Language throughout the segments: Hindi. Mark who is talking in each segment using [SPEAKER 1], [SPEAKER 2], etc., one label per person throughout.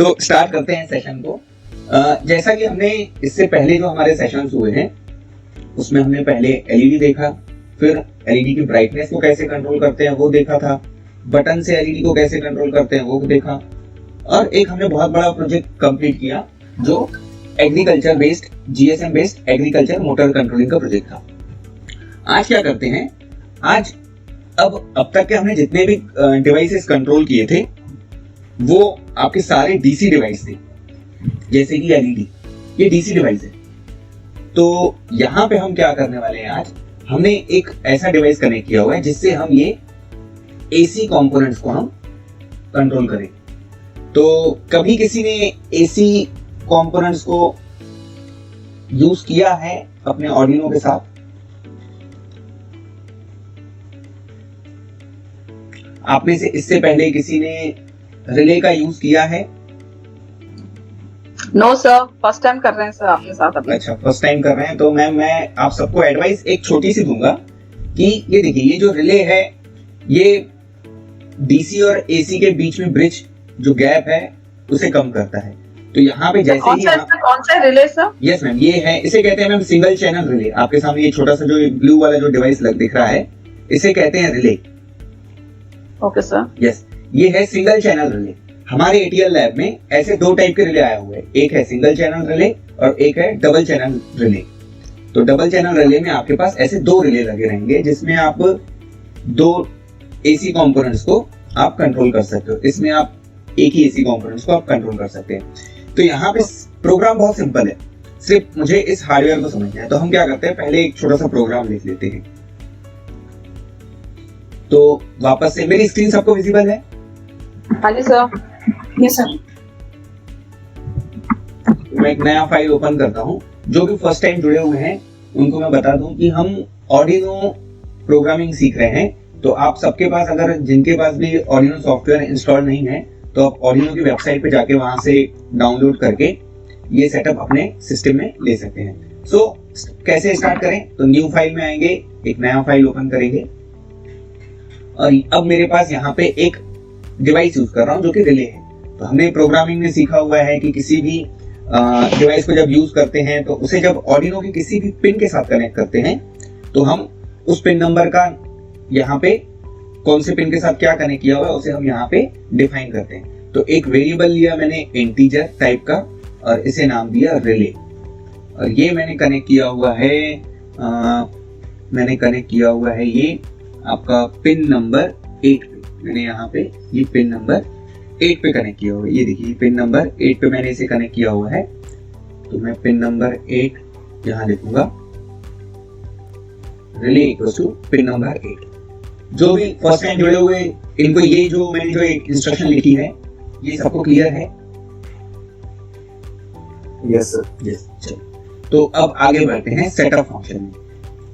[SPEAKER 1] तो स्टार्ट करते हैं सेशन को। जैसा कि हमने इससे पहले जो हमारे सेशंस हुए हैं उसमें हमने पहले एलईडी देखा, फिर एलईडी की ब्राइटनेस को कैसे कंट्रोल करते हैं वो देखा था, बटन से एलईडी को कैसे कंट्रोल करते हैं वो देखा, और एक हमने बहुत बड़ा प्रोजेक्ट कंप्लीट किया जो agriculture based GSM based agriculture motor controlling का प्रोजेक्ट था। आज क्या करते हैं, आज अब तक के हमने जितने भी डिवाइसेस कंट्रोल किए थे वो आपके सारे डीसी डिवाइस थे, जैसे कि एलईडी ये डीसी डिवाइस है। तो यहां पे हम क्या करने वाले हैं, आज हमने एक ऐसा डिवाइस कनेक्ट किया हुआ है जिससे हम ये एसी कंपोनेंट्स को हम कंट्रोल करें। तो कभी किसी ने एसी कंपोनेंट्स को यूज किया है अपने ऑर्डिनो के साथ? आप में से इससे पहले किसी ने रिले का यूज किया है?
[SPEAKER 2] नो सर, फर्स्ट टाइम कर रहे हैं सर आपके साथ अभी।
[SPEAKER 1] अच्छा, फर्स्ट टाइम कर रहे हैं। तो मैं आप सबको एडवाइस एक छोटी सी दूंगा कि ये देखिए, ये जो रिले है ये डीसी और एसी के बीच में ब्रिज जो गैप है उसे कम करता है। तो यहाँ पे जैसे ही
[SPEAKER 2] कौन सा रिले सर?
[SPEAKER 1] यस मैम, ये है, इसे कहते हैं मैम सिंगल चैनल रिले। आपके सामने ये छोटा सा जो ब्लू वाला जो डिवाइस दिख रहा है इसे कहते हैं रिले।
[SPEAKER 2] Okay sir.
[SPEAKER 1] यस, ये है सिंगल चैनल रिले। हमारे एटीएल लैब में ऐसे दो टाइप के रिले आए हुए हैं, एक है सिंगल चैनल रिले और एक है डबल चैनल रिले। तो डबल चैनल रिले में आपके पास ऐसे दो रिले लगे रहेंगे जिसमें आप दो एसी कंपोनेंट्स को आप कंट्रोल कर सकते हो। इसमें आप एक ही एसी कंपोनेंट्स को आप कंट्रोल कर सकते हैं। तो यहाँ पे प्रोग्राम बहुत सिंपल है, सिर्फ मुझे इस हार्डवेयर को समझना है। तो हम क्या करते हैं, पहले एक छोटा सा प्रोग्राम लिख लेते हैं। तो वापस से मेरी स्क्रीन सबको विजिबल है?
[SPEAKER 2] हाँ जी सर। Yes sir.
[SPEAKER 1] मैं एक नया फाइल ओपन करता हूँ। जो भी फर्स्ट टाइम जुड़े हुए हैं उनको मैं बता दूं कि हम ऑर्डिनो प्रोग्रामिंग सीख रहे हैं। तो आप सबके पास, अगर जिनके पास भी ऑर्डिनो सॉफ्टवेयर इंस्टॉल नहीं है तो आप ऑर्डिनो की वेबसाइट पे जाके वहां से डाउनलोड करके ये सेटअप अपने सिस्टम में ले सकते हैं। सो कैसे स्टार्ट करें, तो न्यू फाइल में आएंगे, एक नया फाइल ओपन करेंगे और अब मेरे पास यहाँ पे एक डिवाइस यूज कर रहा हूँ जो कि रिले है। तो हमने प्रोग्रामिंग में सीखा हुआ है कि किसी भी डिवाइस को जब यूज करते हैं तो उसे जब ऑर्डिनो के किसी भी पिन के साथ कनेक्ट करते हैं तो हम उस पिन नंबर का यहाँ पे कौन से पिन के साथ क्या कनेक्ट किया हुआ है उसे हम यहाँ पे डिफाइन करते हैं। तो एक वेरिएबल लिया मैंने इंटीजर टाइप का और इसे नाम दिया रिले, और ये मैंने कनेक्ट किया हुआ है ये आपका पिन नंबर 8 पे। मैंने यहाँ पे ये पिन नंबर 8 पे कनेक्ट किया हुआ है। ये देखिए पिन नंबर 8 पे मैंने इसे कनेक्ट किया हुआ है। तो मैं पिन नंबर 8 यहाँ लिखूंगा, relay equals to pin number 8। जो भी फर्स्ट टाइम जुड़े हुए इनको ये जो मैंने जो एक इंस्ट्रक्शन लिखी है ये सबको क्लियर है? Yes sir. यस, चलो तो अब आगे बढ़ते हैं सेटअप फंक्शन में।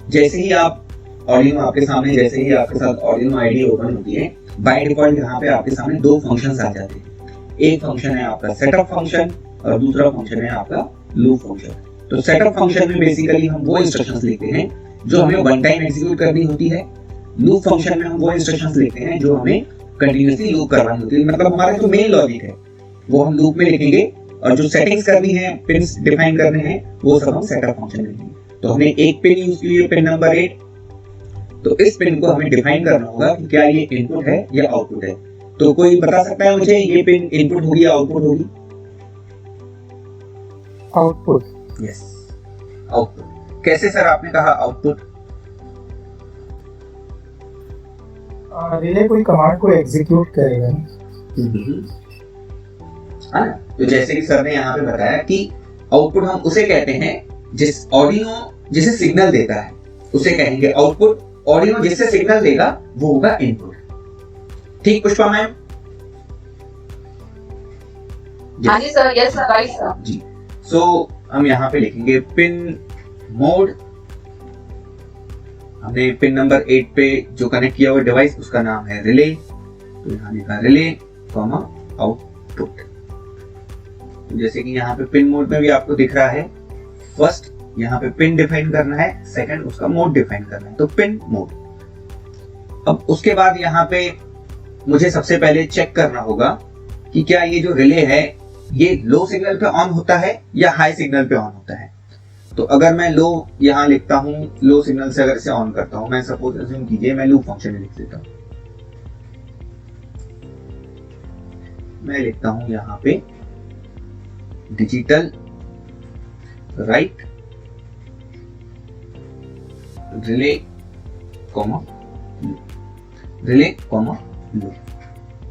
[SPEAKER 1] जैसे ही आप ऑर्डिनो आपके सामने, जैसे ही आपके साथ ऑर्डिनो आईडी ओपन होती है, बाय डिफॉल्ट यहाँ पे आपके सामने दो फंक्शंस आ जाते हैं। एक फंक्शन है आपका सेटअप फंक्शन और दूसरा फंक्शन है आपका लूप फंक्शन। तो सेटअप फंक्शन में बेसिकली हम वो इंस्ट्रक्शंस लिखते हैं जो हमें वन टाइम एग्जीक्यूट करनी होती है। लूप फंक्शन में हम वो इंस्ट्रक्शंस लिखते हैं जो हमें कंटिन्यूअसली लूप करवानी होती है। मतलब हमारा जो मेन लॉजिक है वो हम लूप में लिखेंगे और जो सेटिंग्स करनी है, पिन्स डिफाइन करने हैं, वो सब हम सेटअप फंक्शन में लिखेंगे। तो हमने एक पिन यूज की है, पिन नंबर 8। तो इस पिन को हमें डिफाइन करना होगा कि क्या ये इनपुट है या आउटपुट है। तो कोई बता सकता है मुझे ये पिन इनपुट होगी या आउटपुट होगी?
[SPEAKER 3] आउटपुट।
[SPEAKER 1] Yes, output. कैसे सर आपने कहा आउटपुट?
[SPEAKER 3] रिले कोई कमांड को एग्जीक्यूट करेगा।
[SPEAKER 1] हाँ, तो जैसे कि सर ने यहाँ पे बताया कि आउटपुट हम उसे कहते हैं जिस ऑर्डिनो जिसे सिग्नल देता है उसे कहेंगे आउटपुट। ऑर्डिनो जिससे सिग्नल देगा वो होगा इनपुट। ठीक पुष्पा मैम?
[SPEAKER 2] हाँ जी sir. Yes sir, right sir
[SPEAKER 1] जी। सो हम यहाँ पे लिखेंगे पिन मोड। हमने पिन नंबर 8 पे जो कनेक्ट किया हुआ डिवाइस उसका नाम है रिले। तो यहाँ लिखा रिले कॉमा आउटपुट। जैसे कि यहाँ पे पिन मोड में भी आपको दिख रहा है, फर्स्ट यहाँ पे पिन डिफाइन करना है, सेकंड उसका मोड डिफाइन करना है। तो पिन मोड। अब उसके बाद यहाँ पे मुझे सबसे पहले चेक करना होगा कि क्या ये जो रिले है ये लो सिग्नल पे ऑन होता है या हाई सिग्नल पे ऑन होता है। तो अगर मैं लो यहां लिखता हूं, लो सिग्नल से अगर इसे ऑन करता हूं, मैं सपोज अज्यूम कीजिए मैं लूप फंक्शन में लिख देता हूं, मैं लिखता हूं यहां पे डिजिटल राइट रिले कॉमा लो।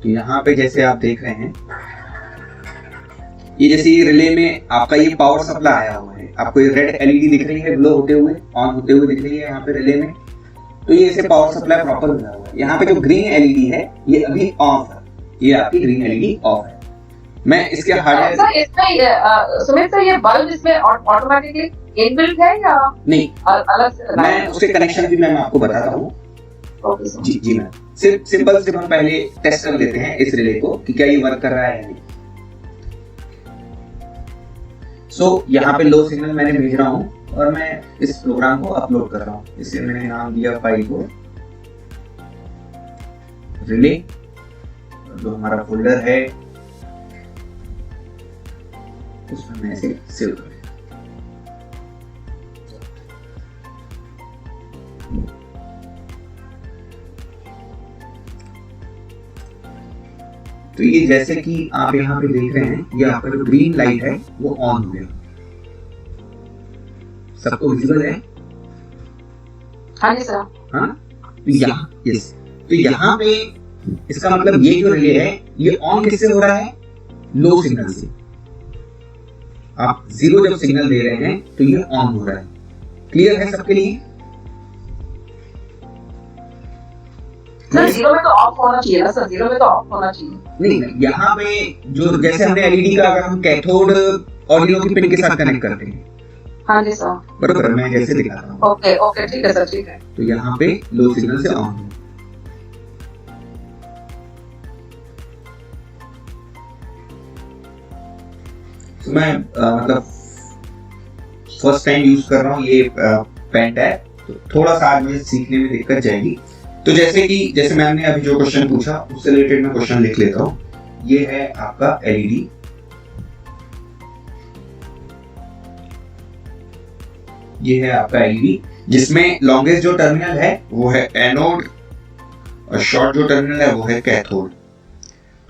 [SPEAKER 1] तो यहां पे जैसे आप देख रहे हैं, ये जैसे रिले में आपका ये पावर सप्लाई आया हुआ है, आपको ये रेड एलईडी दिख रही है ग्लो होते हुए, ऑन होते हुए दिख रही है यहाँ पे रिले में, तो ये इसे पावर सप्लाई प्रॉपर मिला हुआ है। यहाँ पे जो ग्रीन एलईडी है ये अभी ऑफ है, ये आपकी ग्रीन एलईडी ऑफ है। मैं इसके हार्डवेयर
[SPEAKER 2] सुमित सर, ये बल्ब इसमें ऑटोमेटिकली इनबिल्ट है या
[SPEAKER 1] नहीं,
[SPEAKER 2] अलग से?
[SPEAKER 1] मैं उसके कनेक्शन भी मैं आपको बताता हूँ।
[SPEAKER 2] Okay sir.
[SPEAKER 1] जी मैम, सिंपल हम पहले टेस्ट कर लेते हैं इस रिले को कि क्या ये वर्क कर रहा है या नहीं। यहाँ पे लो सिग्नल मैंने भेज रहा हूँ और मैं इस प्रोग्राम को अपलोड कर रहा हूँ। इसे मैंने नाम दिया फाइल को रिले, जो हमारा फोल्डर है उसमें मैं इसे सेव कर। तो ये जैसे कि आप यहाँ पे देख रहे हैं, ये आपका जो ग्रीन लाइट है वो ऑन हो गया, सबको विजिबल है?
[SPEAKER 2] हाँ जी सर।
[SPEAKER 1] हाँ, तो यहाँ पे इसका मतलब ये जो रिले है ये ऑन किससे हो रहा है? लो सिग्नल से। आप जीरो जब सिग्नल दे रहे हैं तो ये ऑन हो रहा है। क्लियर है सबके लिए?
[SPEAKER 2] सर जीरो में तो ऑफ होना चाहिए ना सर, जीरो में तो ऑफ होना चाहिए।
[SPEAKER 1] नहीं, यहाँ पे जो जैसे हमने एलईडी का अगर हम कैथोड ऑर्डिनो की पिन के साथ कनेक्ट करते हैं,
[SPEAKER 2] हाँ जी सर,
[SPEAKER 1] बरोबर, मैं जैसे दिखाता हूँ।
[SPEAKER 2] ओके ओके, ठीक है सर, ठीक है।
[SPEAKER 1] तो यहाँ पे लो सिग्नल से ऑन है। तो मैं मतलब फर्स्ट टाइम यूज कर रहा हूँ ये पेंट है, तो थोड़ा सा आज मुझे सीखने में दिक्कत जाएगी। तो जैसे मैंने अभी जो क्वेश्चन पूछा उससे रिलेटेड मैं क्वेश्चन लिख लेता हूँ। ये है आपका एलईडी, ये है आपका एलईडी जिसमें लॉन्गेस्ट जो टर्मिनल है वो है एनोड और शॉर्ट जो टर्मिनल है वो है कैथोड।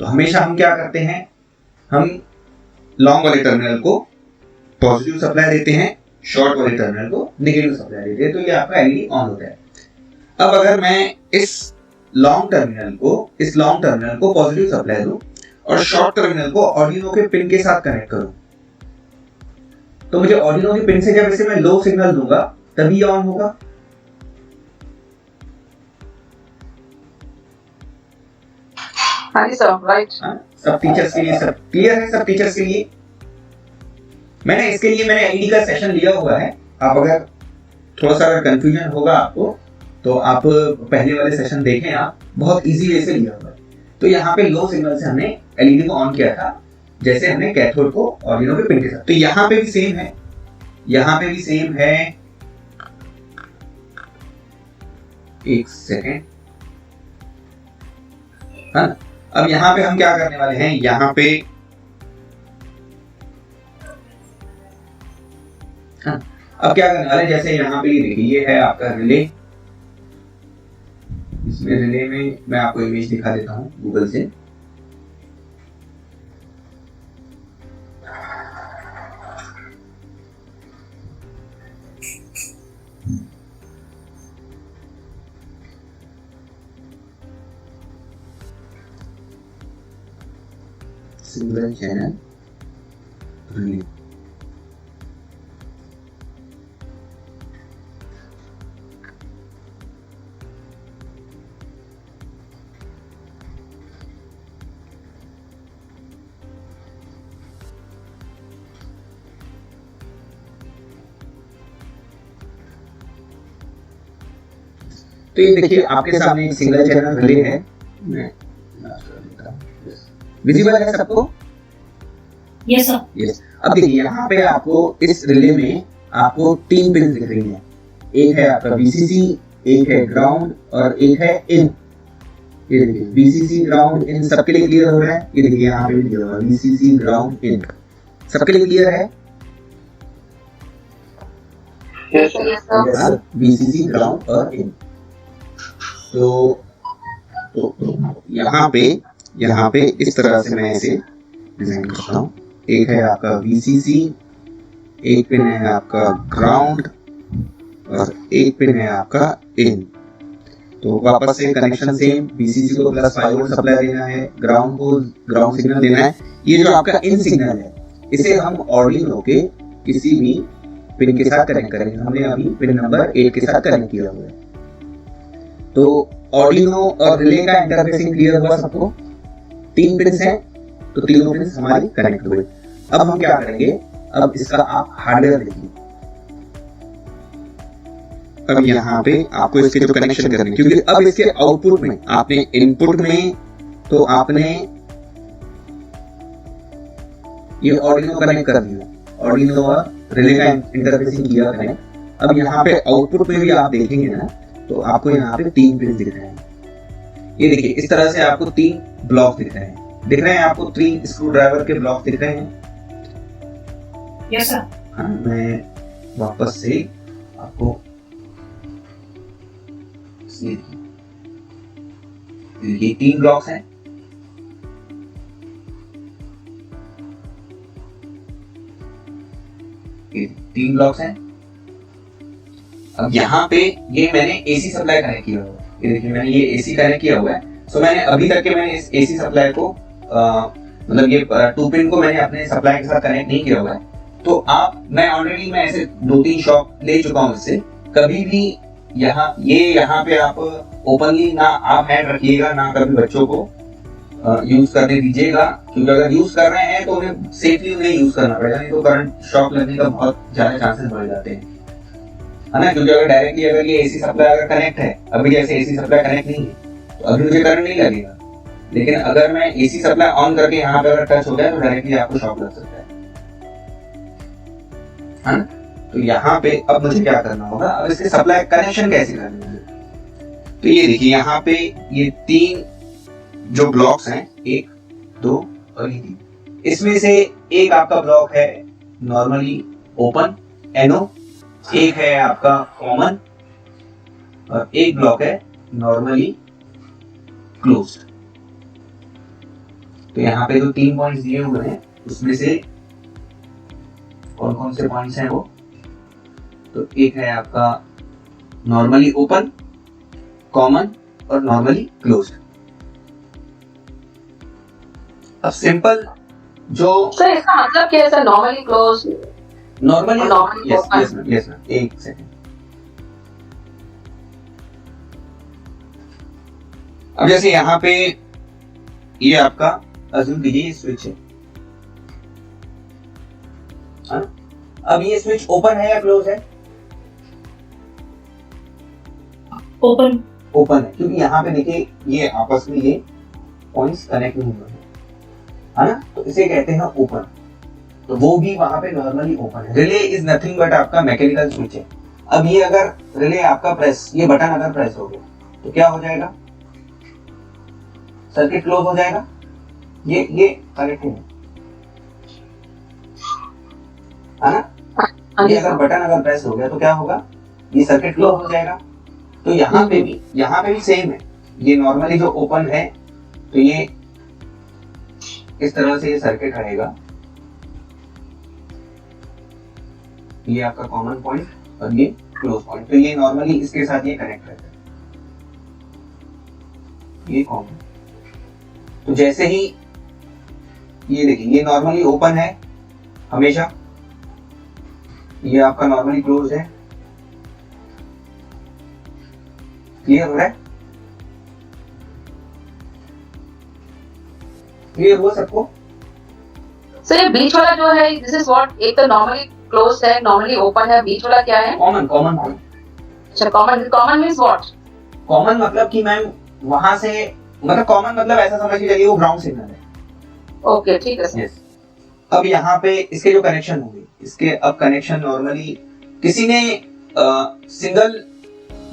[SPEAKER 1] तो हमेशा हम क्या करते हैं, हम लॉन्ग वाले टर्मिनल को पॉजिटिव सप्लाई देते हैं, शॉर्ट वाले टर्मिनल को नेगेटिव सप्लाई देते हैं, तो ये आपका एलईडी ऑन होता है। अब अगर मैं इस लॉन्ग टर्मिनल को पॉजिटिव सप्लाई दूं और शॉर्ट टर्मिनल को ऑर्डिनो के पिन के साथ कनेक्ट करूं, तो मुझे ऑर्डिनो के पिन से जब इसे मैं लो सिग्नल दूंगा तभी ऑन होगा।
[SPEAKER 2] हाँ जी सर, राइट।
[SPEAKER 1] सब टीचर्स के लिए सब क्लियर है? सब टीचर्स के लिए मैंने एलईडी का सेशन लिया हुआ है। आप अगर थोड़ा सा कंफ्यूजन होगा आपको तो आप पहले वाले सेशन देखें, आप बहुत इजी वे से लिया हुआ है। तो यहाँ पे लो सिग्नल से हमने एलईडी को ऑन किया था, जैसे हमने कैथोड को ऑर्डिनो के पिन के साथ। तो यहाँ पे भी सेम है, यहाँ पे भी सेम है। एक सेकेंड, हाँ, अब यहाँ पे हम क्या करने वाले हैं, यहाँ पे हाँ, अब क्या करने वाले, जैसे यहाँ पे देखिए ये है आपका रिले, इसमें रिले में मैं आपको इमेज दिखा देता हूँ गूगल से। सिंगल चैनल रिले, तो ये देखिए आपके सामने एक सिंगल चैनल रिले है, विजिबल है सबको?
[SPEAKER 4] Yes sir.
[SPEAKER 1] यस। अब देखिए यहाँ पे आपको इस रिले में आपको 3 पिन दिख रही हैं। एक है आपका VCC, एक है ग्राउंड और एक है इन। ये देखिए VCC ग्राउंड इन सबके लिए क्लियर हो रहा है। ये देखिए यहाँ पे भी लिखा हुआ है VCC ग्राउंड इन, सबके लिए क्लियर है।
[SPEAKER 2] Yes, sir.
[SPEAKER 1] VCC ग्राउंड और इन। तो यहाँ पे इस तरह से मैं इसे डिजाइन करता हूँ। एक है आपका VCC, एक पिन है आपका ग्राउंड और एक पिन है आपका इन। तो वापस से कनेक्शन सेम, VCC को प्लस 5 वोल्ट सप्लाई देना है, ग्राउंड को ग्राउंड सिग्नल देना है। ये जो आपका इन सिग्नल है इसे हम ऑर्डिनो के किसी भी पिन के साथ कनेक्ट करेंगे। हमने अभी पिन नंबर 8 के साथ कनेक्ट किया हुआ है। तो ऑर्डिनो और रिले का इंटरफेसिंग क्लियर हुआ सबको। 3 पिन्स हैं तो तीनों पिन्स हमारी कनेक्ट हुए। अब हम क्या करेंगे, अब इसका आप हार्डवेयर देखिए। अब यहाँ पे आपको इसके जो कनेक्शन करने, क्योंकि अब इसके आउटपुट में आपने इनपुट में तो आपने ये ऑर्डिनो कनेक्ट कर दिया, ऑर्डिनो और रिले का इंटरफेसिंग किया कनेक्ट। अब यहाँ पे आउटपुट में भी आप देखेंगे ना तो आपको यहाँ पे 3 पिन दिख रहे हैं। ये देखिए इस तरह से आपको 3 ब्लॉक दिख रहे हैं आपको 3 स्क्रू ड्राइवर के ब्लॉक दिख रहे हैं।
[SPEAKER 4] Yes sir.
[SPEAKER 1] हाँ, मैं वापस से आपको ये 3 ब्लॉक्स हैं। ये 3 ब्लॉक्स हैं। अब यहाँ पे ये मैंने एसी सप्लाई कनेक्ट किया हुआ है। ये देखिए मैंने ये एसी कनेक्ट किया हुआ है। सो मैंने अभी तक के मैंने इस एसी सप्लाई को मतलब ये 2 पिन को मैंने अपने सप्लाई के साथ कनेक्ट नहीं किया हुआ है। तो मैं ऑलरेडी ऐसे 2-3 शॉक ले चुका हूँ इससे। कभी भी यहाँ पे आप ओपनली ना आप हैंड रखिएगा, ना कभी बच्चों को यूज करने दीजिएगा, क्योंकि अगर यूज कर रहे हैं तो उन्हें सेफली यूज करना पड़ेगा, नहीं तो करंट शॉक लगने का बहुत ज्यादा चांसेस बढ़ जाते हैं, है ना। क्योंकि अगर डायरेक्टली अगर ये एसी सप्लाई अगर कनेक्ट है, अभी जैसे एसी सप्लाई कनेक्ट नहीं है तो अभी मुझे करंट नहीं लगेगा, लेकिन अगर मैं एसी सप्लाई ऑन करके यहाँ पे अगर टच हो गया तो डायरेक्टली आपको शॉक लग सकता है ना। तो यहाँ पे अब मुझे क्या करना होगा, अब इसके सप्लाई कनेक्शन कैसे करने होंगे। तो ये देखिए यहाँ पे ये 3 जो ब्लॉक्स हैं, 1, 2 और ये 3, इसमें से एक आपका ब्लॉक है नॉर्मली ओपन NO, एक है आपका कॉमन और एक ब्लॉक है नॉर्मली क्लोज्ड। तो यहाँ पे जो 3 पॉइंट्स दिए हुए हैं उसमें से कौन कौन से पॉइंट्स हैं वो, तो एक है आपका नॉर्मली ओपन, कॉमन और नॉर्मली क्लोज्ड। अब सिंपल जो
[SPEAKER 2] सर इसका मतलब क्या है sir, normally close,
[SPEAKER 1] normally yes ma'am, एक सेकंड। अब जैसे यहाँ पे ये आपका अज्यूम कीजिए स्विच है, अब ये स्विच ओपन है या क्लोज है?
[SPEAKER 4] ओपन।
[SPEAKER 1] ओपन है, क्योंकि यहाँ पे देखिए ये आपस में ये पॉइंट्स कनेक्ट नहीं हुए है ना, तो इसे कहते हैं ओपन। तो वो भी वहां पे नॉर्मली ओपन है। रिले इज नथिंग बट आपका मैकेनिकल स्विच है। अब ये अगर रिले आपका प्रेस, ये बटन अगर प्रेस हो गया तो क्या हो जाएगा, सर्किट क्लोज हो जाएगा। ये कनेक्टेड है ना, ये अगर बटन अगर प्रेस हो गया तो क्या होगा, ये सर्किट क्लोज हो जाएगा। तो यहाँ पे भी सेम है। ये नॉर्मली जो ओपन है तो ये इस तरह से ये सर्किट रहेगा, ये आपका कॉमन पॉइंट और ये क्लोज पॉइंट। तो ये नॉर्मली इसके साथ ये कनेक्ट रहता है, ये कॉमन। तो जैसे ही ये देखिए ये नॉर्मली ओपन है हमेशा, ये आपका नॉर्मली क्लोज है। क्लियर हो रहा है? क्लियर हुआ सबको?
[SPEAKER 2] सर ये बीच वाला जो है, दिस इज व्हाट, एक तो नॉर्मली क्लोज है, नॉर्मली ओपन है, बीच वाला क्या है?
[SPEAKER 1] Common point.
[SPEAKER 2] अच्छा कॉमन मींस व्हाट?
[SPEAKER 1] कॉमन मतलब कि मैम वहां से, मतलब कॉमन मतलब ऐसा समझ लीजिए वो ग्राउंड सिग्नल है।
[SPEAKER 2] ओके ठीक है सर।
[SPEAKER 1] यस। अब यहाँ पे इसके जो कनेक्शन होंगे, इसके अब कनेक्शन नॉर्मली किसी ने सिंगल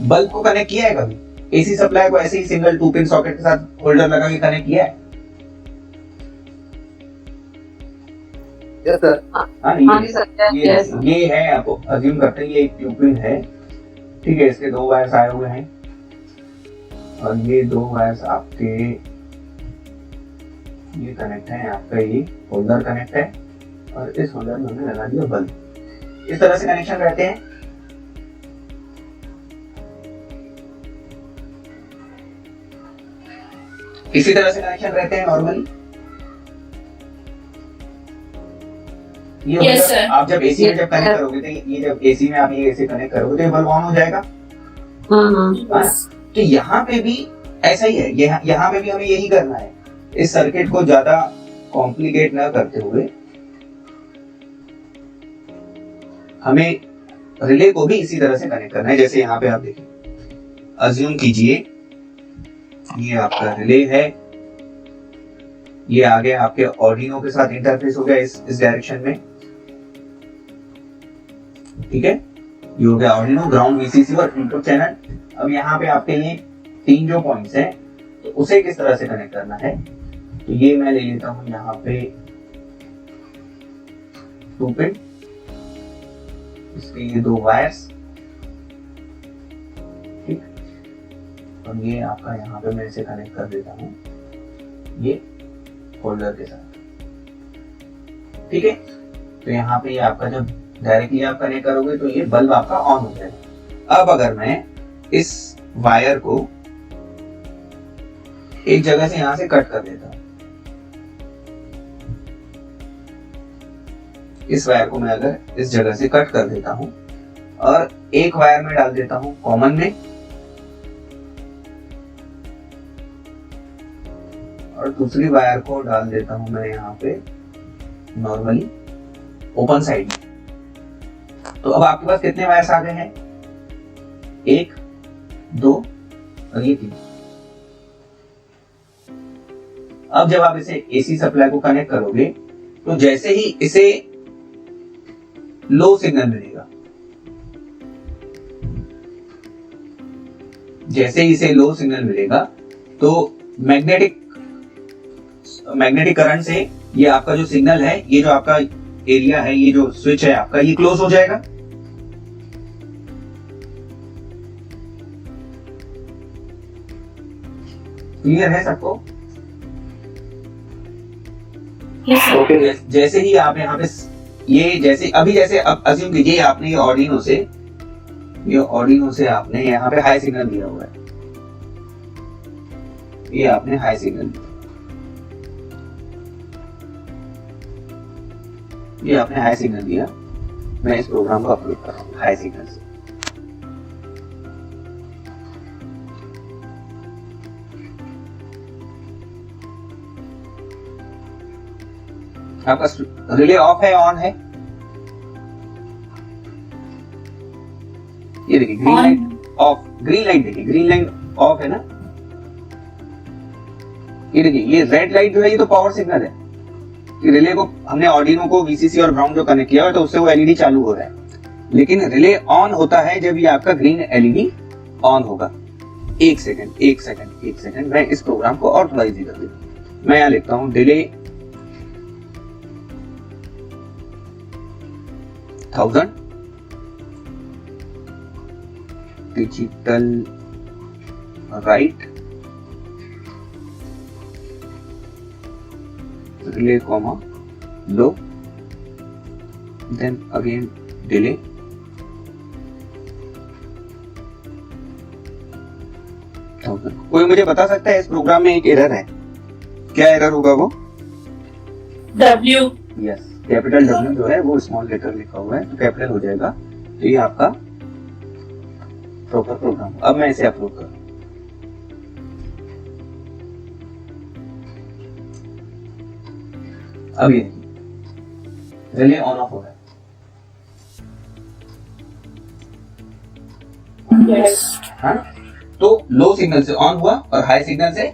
[SPEAKER 1] बल्ब को कनेक्ट किया है कभी? एसी सप्लाई को ऐसे ही सिंगल 2 पिन सॉकेट के साथ होल्डर लगा के कनेक्ट किया है?
[SPEAKER 5] Yes sir.
[SPEAKER 1] हाँ
[SPEAKER 2] हाँ जी सर, यस।
[SPEAKER 1] ये है, आपको अज्यूम करते हैं ये एक ट्यूब पिन है, ठीक है। इसके 2 वायर्स आए हुए हैं और ये 2 वायर्स आपके ये कनेक्ट है, आपका ये होल्डर कनेक्ट है और इस होल्डर में हमने लगा दिया बल्ब। इस तरह से कनेक्शन रहते हैं। इसी तरह से कनेक्शन रहते हैं नॉर्मली। ये
[SPEAKER 4] Yes,
[SPEAKER 1] होल्डर
[SPEAKER 4] sir.
[SPEAKER 1] आप जब एसी में जब कनेक्ट करोगे तो ये जब एसी में आप ये ऐसे कनेक्ट करोगे तो ये बल्ब ऑन हो जाएगा। हाँ? तो यहाँ पे भी ऐसा ही है, यहाँ पे भी हमें यही करना है। इस सर्किट को ज्यादा कॉम्प्लिकेट ना करते हुए हमें रिले को भी इसी तरह से कनेक्ट करना है। जैसे यहाँ पे आप देखिए, अज्यूम कीजिए ये आपका रिले है, ये आगे आपके ऑर्डिनो के साथ इंटरफेस हो गया इस डायरेक्शन में, ठीक है। ये हो गया ऑर्डिनो, ग्राउंड, वीसीसी और इनपुट चैनल। अब यहाँ पे आपके ये 3 जो पॉइंट्स हैं तो उसे किस तरह से कनेक्ट करना है, तो ये मैं ले लेता हूं यहाँ पे 2 पिन, इसके ये 2 वायर्स, ठीक। और ये आपका यहाँ पे मैं इसे कनेक्ट कर देता हूँ ये होल्डर के साथ, ठीक है। तो यहाँ पे ये आपका जब डायरेक्टली आप कनेक्ट करोगे तो ये बल्ब आपका ऑन हो जाएगा। अब अगर मैं इस वायर को एक जगह से यहां से कट कर देता हूं, इस वायर को मैं अगर इस जगह से कट कर देता हूं और एक वायर में डाल देता हूं कॉमन में और दूसरी वायर को डाल देता हूं मैं यहाँ पे नॉर्मली ओपन साइड में, तो अब आपके पास कितने वायर्स आ गए हैं? 1, 2 और ये 3। अब जब आप इसे एसी सप्लाई को कनेक्ट करोगे तो जैसे ही इसे लो सिग्नल मिलेगा, जैसे ही इसे लो सिग्नल मिलेगा तो मैग्नेटिक करंट से ये आपका जो सिग्नल है, ये जो आपका एरिया है, ये जो स्विच है आपका, ये क्लोज हो जाएगा। क्लियर है सबको?
[SPEAKER 4] Yes, sir.
[SPEAKER 1] ओके। जैसे ही आप यहाँ पे ये जैसे अभी जैसे अब अज्यूम कीजिए आपने ये ऑर्डिनो से आपने यहाँ पे हाई सिग्नल दिया हुआ है, ये आपने हाई सिग्नल दिया, ये आपने हाई सिग्नल दिया। मैं इस प्रोग्राम को अपलोड कर रहा हूँ हाई सिग्नल से। आपका रिले ऑफ है ऑन है? ये देखिए green light of, green light देखिए, ग्रीन लाइट ऑफ है ना। ये देखिए ये रेड लाइट जो है ये तो पावर सिग्नल है कि रिले को हमने ऑर्डिनो को वीसीसी और ग्राउंड जो कनेक्ट किया है तो उससे वो एलईडी चालू हो रहा है, लेकिन रिले ऑन होता है जब ये आपका ग्रीन एलईडी ऑन होगा। एक सेकंड मैं इस प्रोग्राम को और थोड़ा इजी कर देता हूं। मैं यहां लिखता हूं delay 1000 digital right relay comma low, then again delay, कोई मुझे बता सकता है इस प्रोग्राम में एक एरर है, क्या एरर होगा वो?
[SPEAKER 4] W.
[SPEAKER 1] यस, कैपिटल W जो है वो स्मॉल लेटर लिखा हुआ है तो कैपिटल हो जाएगा। तो ये आपका प्रॉपर प्रोग्राम। अब मैं इसे अपलोड करूँ, अब ये रिले ऑन ऑफ हो रहा है।
[SPEAKER 4] Yes.
[SPEAKER 1] हाँ? तो लो सिग्नल से ऑन हुआ और हाई सिग्नल से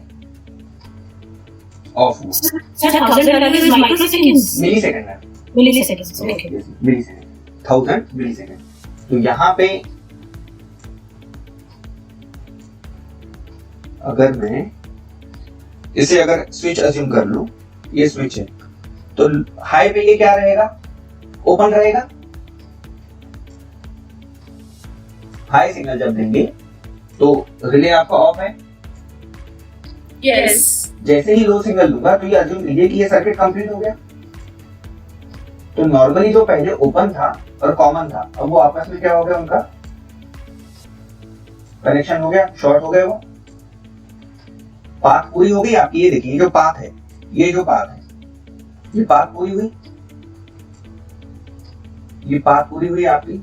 [SPEAKER 1] ऑफ हुआ।
[SPEAKER 4] Sir, 1000 is microseconds.
[SPEAKER 1] Millisecond है,
[SPEAKER 4] Milliseconds. Okay.
[SPEAKER 1] Millisecond, 1000 millisecond. तो यहाँ पे अगर मैं इसे अगर स्विच अज्यूम कर लूं, ये स्विच है, तो हाई पे ये क्या रहेगा, ओपन रहेगा। हाई सिग्नल जब देंगे तो रिले आपका ऑफ है।
[SPEAKER 4] Yes.
[SPEAKER 1] जैसे ही लो सिग्नल दूंगा तो ये अज्यूम कीजिए कि ये सर्किट कंप्लीट हो गया। तो नॉर्मली जो पहले ओपन था और कॉमन था, अब वो आपस में क्या हो गया, उनका कनेक्शन हो गया, शॉर्ट हो गया। वो पाथ पूरी हो गई आपकी। ये देखिए जो पाथ है, ये जो पाथ है, ये पाथ पूरी हुई, ये पाथ पूरी हुई आपकी।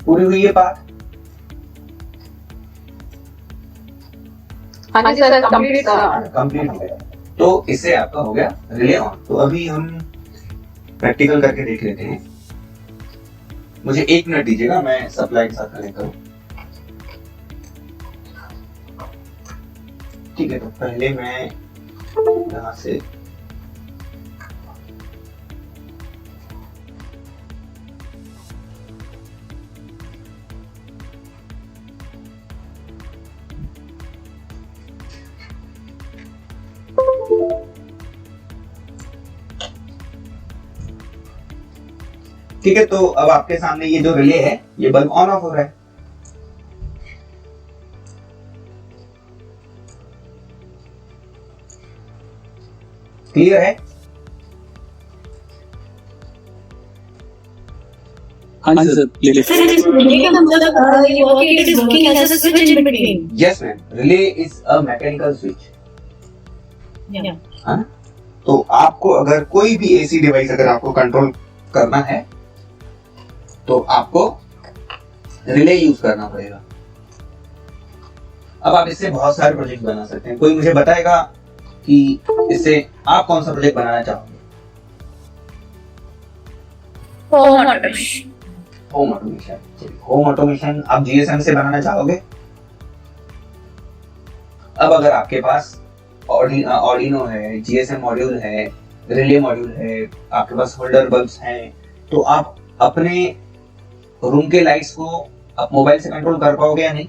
[SPEAKER 1] पूरी हुई ये पाथ।
[SPEAKER 2] हाँ जी सर, कंप्लीट
[SPEAKER 1] कंप्लीट हो गया। तो इससे आपका हो गया रिले ऑन। तो अभी हम प्रैक्टिकल करके देख लेते हैं। मुझे 1 मिनट दीजिएगा, मैं सप्लाई के साथ कनेक्ट करूं। ठीक है, तो पहले मैं यहां से ठीक है, तो अब आपके सामने ये जो रिले है, ये बल्ब ऑन ऑफ हो रहा है। क्लियर है?
[SPEAKER 6] हाँ जी sir, clear.
[SPEAKER 4] Sir, it is relay का मतलब it is working as a switch in between.
[SPEAKER 1] Yes ma'am, relay is a mechanical switch.
[SPEAKER 4] Yeah.
[SPEAKER 1] हाँ, तो आपको अगर कोई भी एसी डिवाइस अगर आपको कंट्रोल करना है तो आपको रिले यूज करना पड़ेगा। अब आप इससे बहुत सारे प्रोजेक्ट बना सकते हैं। कोई मुझे बताएगा कि इससे आप कौन सा प्रोजेक्ट बनाना चाहोगे?
[SPEAKER 4] Home automation.
[SPEAKER 1] Home automation. Home automation आप जीएसएम से बनाना चाहोगे? अब अगर आपके पास ऑर्डिनो है, जीएसएम मॉड्यूल है, रिले मॉड्यूल है, आपके पास होल्डर बल्ब्स हैं, तो आप अपने रूम के लाइट्स को आप मोबाइल से कंट्रोल कर पाओगे या नहीं?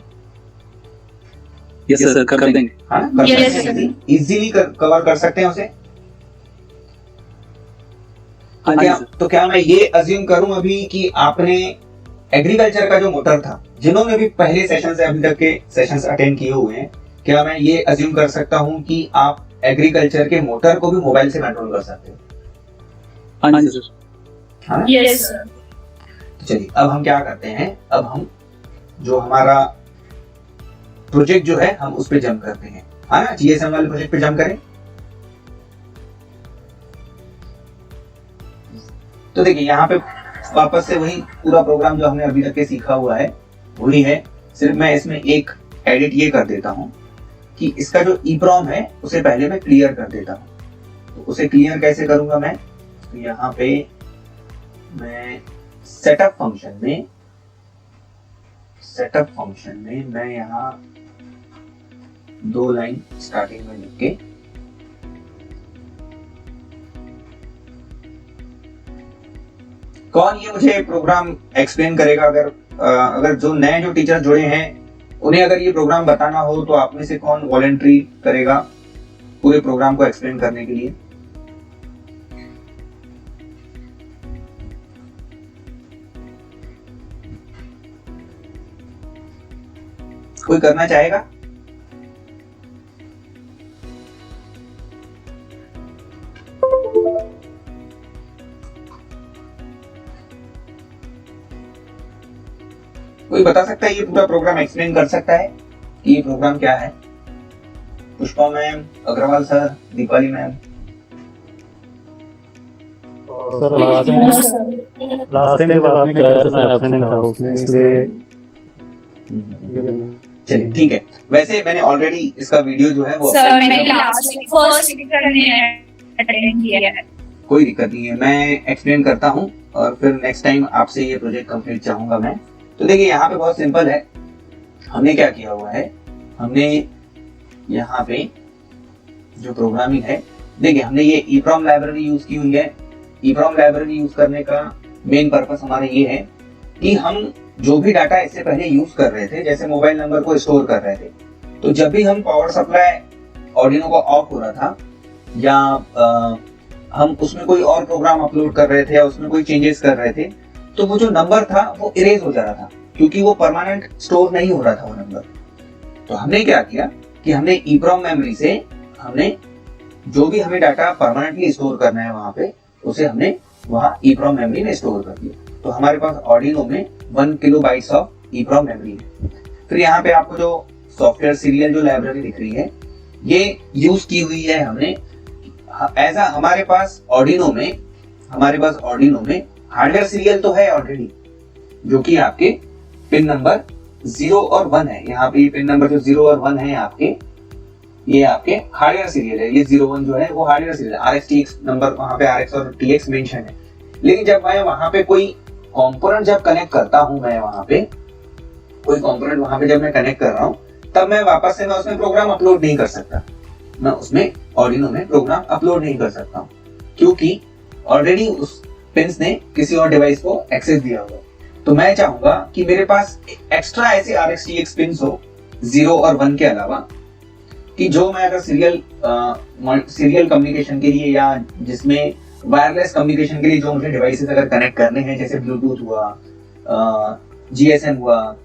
[SPEAKER 6] यस सर, कर देंगे।
[SPEAKER 1] हाँ ना, कर
[SPEAKER 4] Yes,
[SPEAKER 1] सकते हैं, इजीली कवर कर सकते हैं उसे।
[SPEAKER 6] हाँ जी सर।
[SPEAKER 1] तो क्या मैं ये अज्यूम करूं अभी कि आपने एग्रीकल्चर का जो मोटर था, जिन्होंने भी पहले सेशन से अभी तक के सेशंस अटेंड किए हुए हैं, क्या मैं ये अज्यूम कर सकता हूं कि आप एग्रीकल्चर के मोटर को भी मोबाइल से कंट्रोल कर सकते हो?
[SPEAKER 6] हाँ जी सर।
[SPEAKER 1] हाँ ना?
[SPEAKER 4] Yes, sir.
[SPEAKER 1] तो चलिए अब हम क्या करते हैं, अब हम जो हमारा प्रोजेक्ट जो है हम उस पे जंप करते हैं। हाँ ना, जीएसएम वाले प्रोजेक्ट पे जंप करें। तो देखिए यहाँ पे वापस से वही पूरा प्रोग्राम जो हमने अभी तक के सीखा हुआ है वही है, सिर्फ मैं इसमें एक एडिट ये कर देता हूँ कि इसका जो ईप्रॉम है उसे पहले मैं क्लियर कर देता हूँ। तो उसे क्लियर कैसे करूंगा मैं, तो यहाँ पे मैं सेटअप फंक्शन में मैं यहाँ 2 लाइन स्टार्टिंग में लिख के कौन ये मुझे प्रोग्राम एक्सप्लेन करेगा? अगर जो नए जो टीचर जुड़े हैं उन्हें अगर ये प्रोग्राम बताना हो तो आप में से कौन वॉलंटरी करेगा पूरे प्रोग्राम को एक्सप्लेन करने के लिए? कोई करना चाहेगा? कोई बता सकता है ये पूरा प्रोग्राम एक्सप्लेन कर सकता है कि ये प्रोग्राम क्या है? Pushpa ma'am, Agarwal sir, Deepali ma'am.
[SPEAKER 3] Sir last time जब आपने कराया था मैं एब्सेंट था उसमें, इसलिए
[SPEAKER 1] चलिए ठीक है। वैसे मैंने ऑलरेडी इसका वीडियो जो है वो
[SPEAKER 4] Sir, मैंने last week first lecture में attend किया है.
[SPEAKER 1] कोई दिक्कत नहीं है, मैं एक्सप्लेन करता हूँ और फिर नेक्स्ट टाइम आपसे ये प्रोजेक्ट कंप्लीट चाहूंगा मैं। तो देखिए यहाँ पे बहुत सिंपल है, हमने क्या किया हुआ है, हमने यहाँ पे जो प्रोग्रामिंग है, देखिए हमने ये EEPROM लाइब्रेरी यूज की हुई है। EEPROM लाइब्रेरी यूज करने का मेन पर्पस हमारा ये है कि हम जो भी डाटा इससे पहले यूज कर रहे थे, जैसे मोबाइल नंबर को स्टोर कर रहे थे, तो जब भी हम पावर सप्लाई ऑर्डिनो का ऑफ हो रहा था या हम उसमें कोई और प्रोग्राम अपलोड कर रहे थे या उसमें कोई चेंजेस कर रहे थे, तो वो जो नंबर था वो इरेज हो जा रहा था, क्योंकि वो परमानेंट स्टोर नहीं हो रहा था वो नंबर। तो हमने क्या किया कि हमने EEPROM मेमोरी से हमने जो भी हमें डाटा परमानेंटली स्टोर करना है वहां पे, उसे हमने वहां EEPROM मेमोरी में स्टोर कर दिया। तो हमारे पास ऑर्डिनो में 1 किलोबाइट्स ऑफ EEPROM मेमोरी है। फिर यहाँ पे आपको जो सॉफ्टवेयर सीरियल जो लाइब्रेरी दिख रही है, ये यूज की हुई है हमने ऐसा। हमारे पास ऑर्डिनो में हार्डवेयर सीरियल तो है ऑलरेडी, जो कि आपके पिन नंबर 0 और 1 है। यहाँ पे पिन नंबर जो 0 और 1 है आपके, ये आपके हार्डवेयर सीरियल है। ये 01 जो है वो हार्डवेयर सीरियल है। RX TX नंबर वहां पे RX और TX मेंशन है। लेकिन जब मैं वहां पे कोई कंपोनेंट जब कनेक्ट करता हूं, मैं वहां पे कोई कंपोनेंट वहां पे जब मैं कनेक्ट कर रहा हूं, तब मैं वापस से मैं उसमें प्रोग्राम अपलोड नहीं कर सकता। मैं उसमें ऑर्डिनो में प्रोग्राम अपलोड नहीं कर सकता हूं, क्योंकि ऑलरेडी उस पिंस ने किसी और डिवाइस को एक्सेस दिया हुआ है। तो मैं चाहूंगा कि मेरे पास एक्स्ट्रा ऐसे RX TX पिंस हो 0 और 1 के अलावा, कि जो मैं अगर सीरियल कम्युनिकेशन के लिए या जिसमें वायरलेस कम्युनिकेशन के लिए जो मुझे डिवाइसेस अगर कनेक्ट करने हैं, जैसे ब्लूटूथ हुआ, GSM हुआ,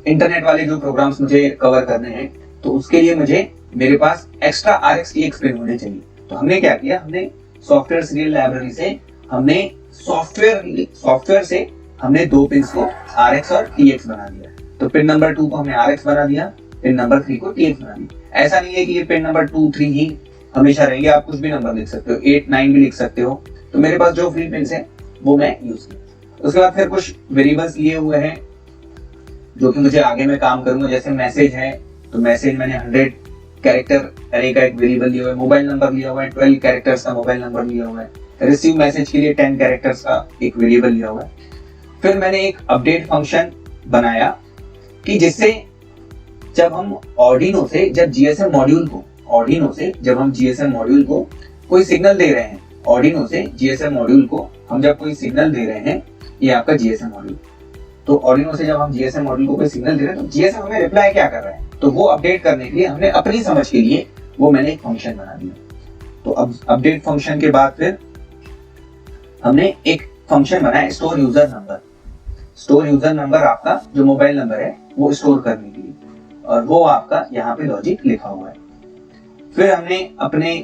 [SPEAKER 1] इंटरनेट वाले जो प्रोग्राम्स मुझे कवर करने हैं, तो उसके लिए मेरे पास एक्स्ट्रा RX TX पिन होने चाहिए। तो हमने क्या किया, हमने सॉफ्टवेयर सीरियल लाइब्रेरी से हमने सॉफ्टवेयर से हमने 2 पिंस को RX और TX बना दिया। तो पिन नंबर 2 को हमने RX बना दिया, पिन नंबर 3 को TX बना दिया। ऐसा नहीं है कि ये पिन नंबर 2, 3 ही हमेशा रहेंगे, आप कुछ भी नंबर लिख सकते हो, 8, 9 भी लिख सकते हो। तो मेरे पास जो फ्री पिंस है वो मैं यूज किया। उसके बाद फिर कुछ वेरिएबल्स लिए हुए हैं जो कि मुझे आगे मैं काम करूंगा। जैसे मैसेज है, तो मैसेज मैंने 100 कैरेक्टर अरे का एक वेरिएबल लिया हुआ है। मोबाइल नंबर लिया हुआ है, 12 कैरेक्टर्स का मोबाइल नंबर लिया हुआ है। रिसीव मैसेज के लिए 10 कैरेक्टर्स का एक वेरिएबल लिया हुआ है। फिर मैंने एक अपडेट फंक्शन बनाया कि जिससे जब हम ऑर्डिनो से जब GSM मॉड्यूल को कोई सिग्नल दे रहे हैं, ऑर्डिनो से GSM मॉड्यूल को हम जब कोई सिग्नल दे रहे हैं, ये आपका GSM मॉड्यूल, तो ऑर्डिनो से जब हम GSM मॉड्यूल को कोई सिग्नल दे रहे हैं, तो GSM हमें रिप्लाई क्या कर रहा है, तो वो अपडेट करने के लिए हमने अपनी समझ के लिए वो मैंने एक फंक्शन बना दिया। तो अब अपडेट फंक्शन के बाद फिर हमने एक फंक्शन बनाया store user number. Store user number आपका जो मोबाइल नंबर है वो स्टोर करने के लिए, और वो आपका यहाँ पे लॉजिक लिखा हुआ है। फिर हमने अपने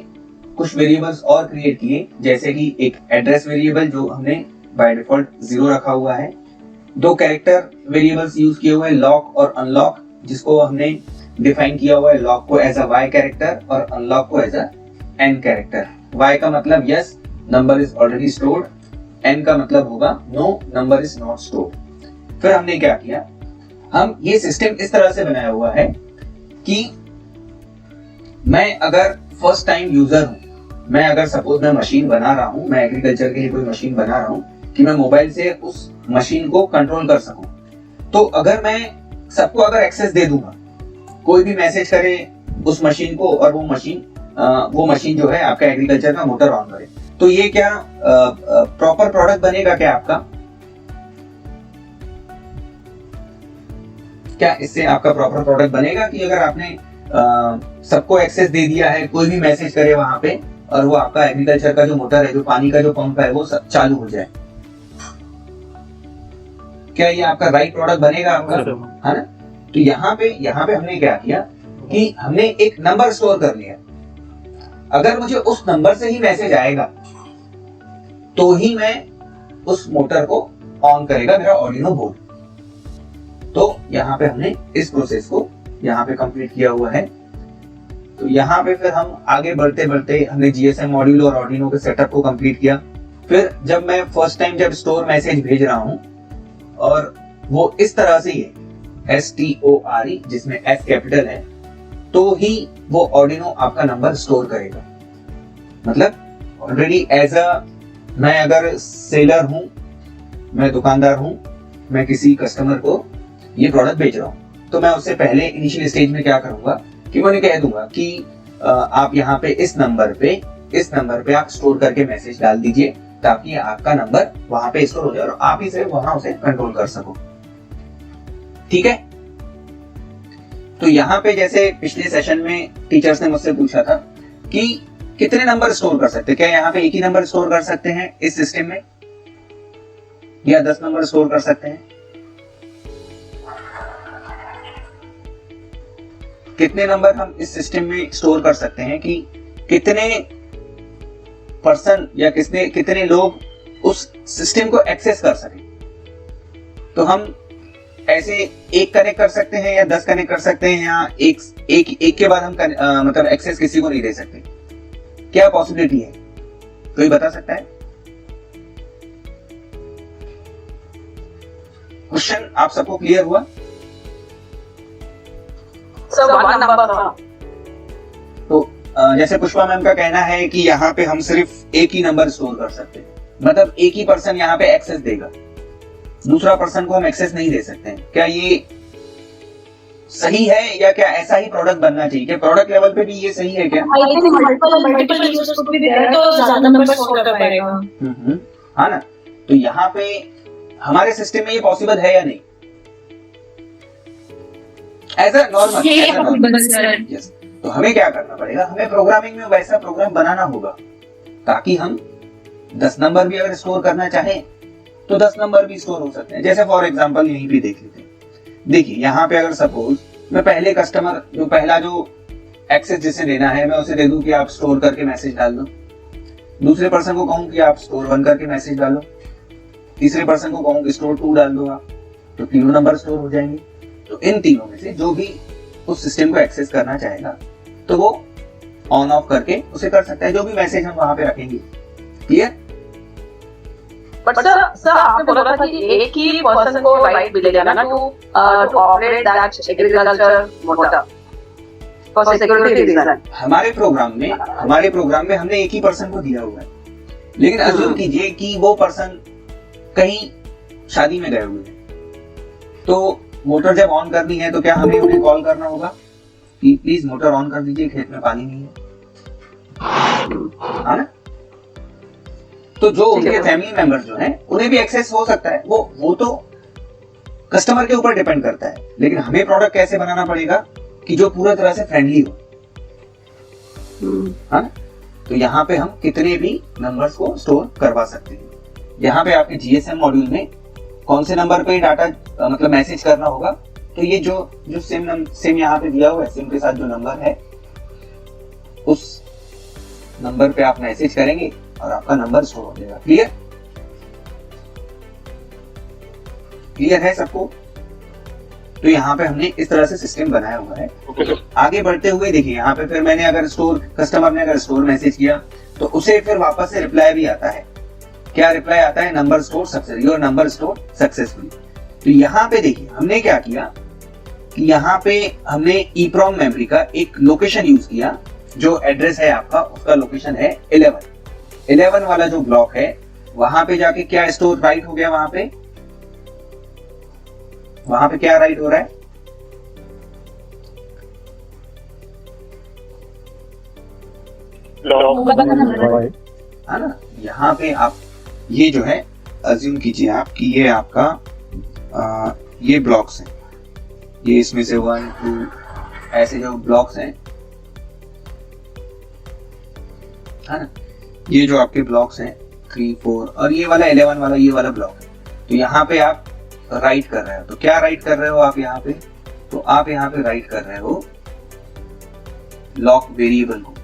[SPEAKER 1] कुछ वेरिएबल्स और क्रिएट किए, जैसे कि एक एड्रेस वेरिएबल जो हमने बाय डिफॉल्ट 0 रखा हुआ है। 2 कैरेक्टर वेरिएबल्स यूज किए हुए हैं, लॉक और अनलॉक, जिसको हमने डिफाइन किया हुआ है लॉक को एज अ Y कैरेक्टर और अनलॉक को as a N character. Y का मतलब yes, number is already stored, N का मतलब होगा no, number is not stored. फिर हमने क्या किया, हम ये सिस्टम इस तरह से बनाया हुआ है कि मैं अगर फर्स्ट टाइम यूजर हूं, मैं अगर सपोज मैं मशीन बना रहा हूं, मैं एग्रीकल्चर के लिए कोई मशीन बना रहा हूं, कि मैं मोबाइल से उस मशीन को कंट्रोल कर सकूं, तो अगर मैं सबको अगर एक्सेस दे दूंगा, कोई भी मैसेज करे उस मशीन को और वो मशीन जो है आपका एग्रीकल्चर का मोटर ऑन करे, तो ये क्या प्रॉपर प्रोडक्ट बनेगा क्या आपका? क्या इससे आपका प्रॉपर प्रोडक्ट बनेगा कि अगर आपने सबको एक्सेस दे दिया है, कोई भी मैसेज करे वहां पे और वो आपका एग्रीकल्चर का जो मोटर है, जो पानी का जो पंप है, वो सब चालू हो जाए? क्या ये आपका राइट प्रोडक्ट बनेगा आपका? है ना? तो यहाँ पे हमने क्या किया कि हमने एक नंबर स्टोर कर लिया। अगर मुझे उस नंबर से ही मैसेज आएगा तो ही मैं उस मोटर को ऑन करेगा मेरा ऑर्डिनो बोर्ड। तो यहाँ पे हमने इस प्रोसेस को यहाँ पे कंप्लीट किया हुआ है। तो यहाँ पे फिर हम आगे बढ़ते बढ़ते हमने GSM मॉड्यूल और ऑर्डिनो के सेटअप को कंप्लीट किया। फिर जब मैं फर्स्ट टाइम जब स्टोर मैसेज भेज रहा हूँ और वो इस तरह से ही है STORE, जिसमें S कैपिटल है, तो ही वो ऑर्डिनो आपका नंबर स्टोर करेगा। मतलब ऑलरेडी एज अ मैं अगर सेलर हूं, मैं दुकानदार हूं, मैं किसी कस्टमर को ये प्रोडक्ट बेच रहा हूं, तो मैं उससे पहले इनिशियल स्टेज में क्या करूंगा कि मैं उन्हें कह दूंगा कि आप यहाँ पे इस नंबर पे आप स्टोर करके मैसेज डाल दीजिए ताकि आपका नंबर वहां पे स्टोर हो जाए और आप ही सिर्फ वहां उसे कंट्रोल कर सको। ठीक है, तो यहाँ पे जैसे पिछले सेशन में टीचर्स ने मुझसे पूछा था कि कितने नंबर स्टोर कर सकते हैं, क्या यहाँ पे एक ही नंबर स्टोर कर सकते हैं इस सिस्टम में, या 10 नंबर स्टोर कर सकते हैं? कितने नंबर हम इस सिस्टम में स्टोर कर सकते हैं कि कितने पर्सन या कितने लोग उस सिस्टम को एक्सेस कर सकें? तो हम ऐसे एक कनेक्ट कर सकते हैं या 10 कनेक्ट कर सकते हैं, या एक के बाद हम मतलब एक्सेस किसी को नहीं दे सकते? क्या पॉसिबिलिटी है, कोई बता सकता है? क्वेश्चन आप सबको क्लियर हुआ?
[SPEAKER 2] सर वन नंबर था।
[SPEAKER 1] तो जैसे पुष्पा मैम का कहना है कि यहाँ पे हम सिर्फ एक ही नंबर स्टोर कर सकते हैं, मतलब एक ही पर्सन यहाँ पे एक्सेस देगा, दूसरा पर्सन को हम एक्सेस नहीं दे सकते हैं। क्या ये सही है, या क्या ऐसा ही प्रोडक्ट बनना चाहिए? क्या प्रोडक्ट लेवल पे भी ये सही है क्या?
[SPEAKER 4] आई थिंक मल्टीपल यूजर्स को भी दे रहा है तो ज्यादा नंबर स्टोर कर पाएगा।
[SPEAKER 1] हाँ ना, तो यहाँ पे हमारे सिस्टम में ये पॉसिबल है या नहीं? As a normal, yes. तो हमें क्या करना पड़ेगा, हमें प्रोग्रामिंग में वैसा प्रोग्राम बनाना होगा ताकि हम 10 नंबर भी अगर स्टोर करना चाहें तो 10 नंबर भी स्टोर हो सकते हैं। जैसे फॉर एग्जांपल यहीं पे देख लेते हैं। देखिए यहाँ पे अगर सपोज मैं पहले कस्टमर जो पहला जो एक्सेस जिसे देना है मैं उसे दे दूं कि आप स्टोर करके मैसेज डाल दो, दूसरे पर्सन को कहूं कि आप स्टोर 1 करके मैसेज डालो, तीसरे पर्सन को कहूं कि स्टोर 2 डाल दो आप, तो तीनों नंबर स्टोर हो जाएंगे। तो इन तीनों में से जो भी उस सिस्टम को एक्सेस करना चाहेगा तो वो ऑन ऑफ करके उसे कर सकता है, जो भी मैसेज हम वहां पे रखेंगे। क्लियर?
[SPEAKER 2] बट सर आपने बोला था कि एक ही पर्सन को राइट मिलेगा ना to operate that agriculture motor for security reason.
[SPEAKER 1] हमारे प्रोग्राम में हमने एक ही पर्सन को दिया हुआ है, लेकिन अज्यूम कीजिए कि वो पर्सन कहीं शादी में गए हुए हैं, तो मोटर जब ऑन करनी है तो क्या हमें उन्हें कॉल करना होगा कि प्लीज मोटर ऑन कर दीजिए, खेत में पानी नहीं है, है ना? तो जो उनके फैमिली मेंबर्स जो हैं उन्हें भी एक्सेस हो सकता है, वो तो कस्टमर के ऊपर डिपेंड करता है, लेकिन हमें प्रोडक्ट कैसे बनाना पड़ेगा कि जो पूरा तरह से फ्रेंडली हो, है ना? तो यहाँ पे हम कितने भी नंबर्स को स्टोर करवा सकते हैं। यहाँ पे आपके जीएसएम मॉड्यूल में कौन से नंबर पे डाटा मतलब मैसेज करना होगा, तो ये जो सिम यहाँ पे दिया हुआ है, सिम के साथ जो नंबर है उस नंबर पे आप मैसेज करेंगे और आपका नंबर स्टोर हो जाएगा। क्लियर है सबको? तो यहाँ पे हमने इस तरह से सिस्टम बनाया हुआ है। आगे बढ़ते हुए देखिए यहाँ पे फिर मैंने अगर कस्टमर ने अगर स्टोर मैसेज किया तो उसे फिर वापस से रिप्लाई भी आता है। क्या रिप्लाई आता है? Number store success, your number store successfully. तो यहाँ पे देखिए हमने क्या किया कि यहाँ पे हमने EEPROM मेमोरी का एक लोकेशन यूज किया, जो एड्रेस है आपका उसका लोकेशन है 11 वाला जो ब्लॉक है, वहां पे जाके क्या स्टोर राइट हो गया, वहां पे क्या राइट हो रहा है? है ना? यहाँ पे आप ये जो है अज्यूम कीजिए आप कि ये आपका ये ब्लॉक्स हैं, ये इसमें से 1 2 ऐसे जो ब्लॉक्स हैं, है ना? ये जो आपके ब्लॉक्स हैं 3 4 और ये वाला 11 वाला ये वाला ब्लॉक है। तो यहाँ पे आप राइट कर रहे हो, तो क्या राइट कर रहे हो आप यहाँ पे? तो आप यहाँ पे राइट कर रहे हो लॉक वेरिएबल को।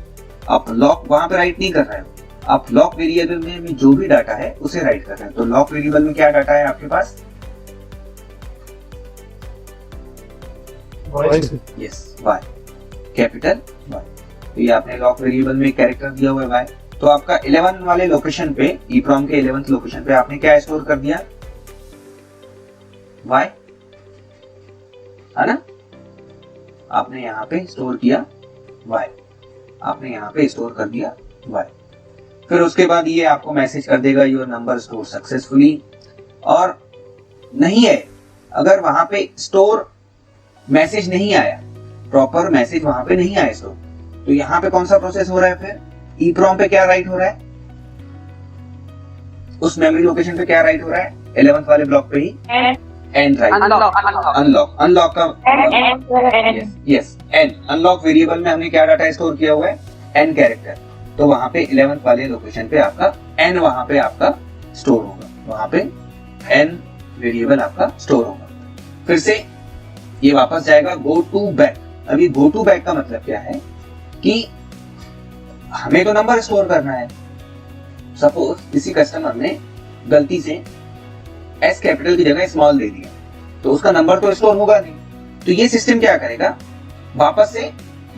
[SPEAKER 1] आप लॉक वहां पे राइट नहीं कर रहे हो, आप लॉक वेरिएबल में जो भी डाटा है उसे राइट कर रहे हैं। तो लॉक वेरिएबल में क्या डाटा है आपके पास? Yes, Y, capital Y. तो ये आपने लॉक वेरिएबल में कैरेक्टर दिया हुआ है वाई। तो आपका 11 वाले लोकेशन पे, EEPROM के 11th लोकेशन पे आपने क्या स्टोर कर दिया? वाई, है ना? आपने यहाँ पे स्टोर किया वाई, आपने यहाँ पे स्टोर कर दिया वाई। फिर उसके बाद ये आपको मैसेज कर देगा योर नंबर स्टोर सक्सेसफुली। और नहीं है, अगर वहां पे स्टोर मैसेज नहीं आया, प्रॉपर मैसेज वहां पे नहीं आया स्टोर, तो यहाँ पे कौन सा प्रोसेस हो रहा है? फिर EEPROM पे क्या राइट हो रहा है? उस मेमोरी लोकेशन पे क्या राइट हो रहा है? 11th वाले ब्लॉक पे ही n राइट, अनलॉक का यस n अनलॉक वेरिएबल में हमने क्या डाटा स्टोर किया हुआ है? n character. तो वहां पे 11th वाले लोकेशन पे आपका n वहां पे आपका स्टोर होगा, वहां पे n वेरिएबल आपका स्टोर होगा। फिर से ये वापस जाएगा गो टू बैक। अब ये गो टू बैक का मतलब क्या है कि हमें तो नंबर स्टोर करना है। सपोज किसी कस्टमर ने गलती से एस कैपिटल की जगह स्मॉल दे दिया, तो उसका नंबर तो स्टोर होगा नहीं। तो ये सिस्टम क्या करेगा? वापस से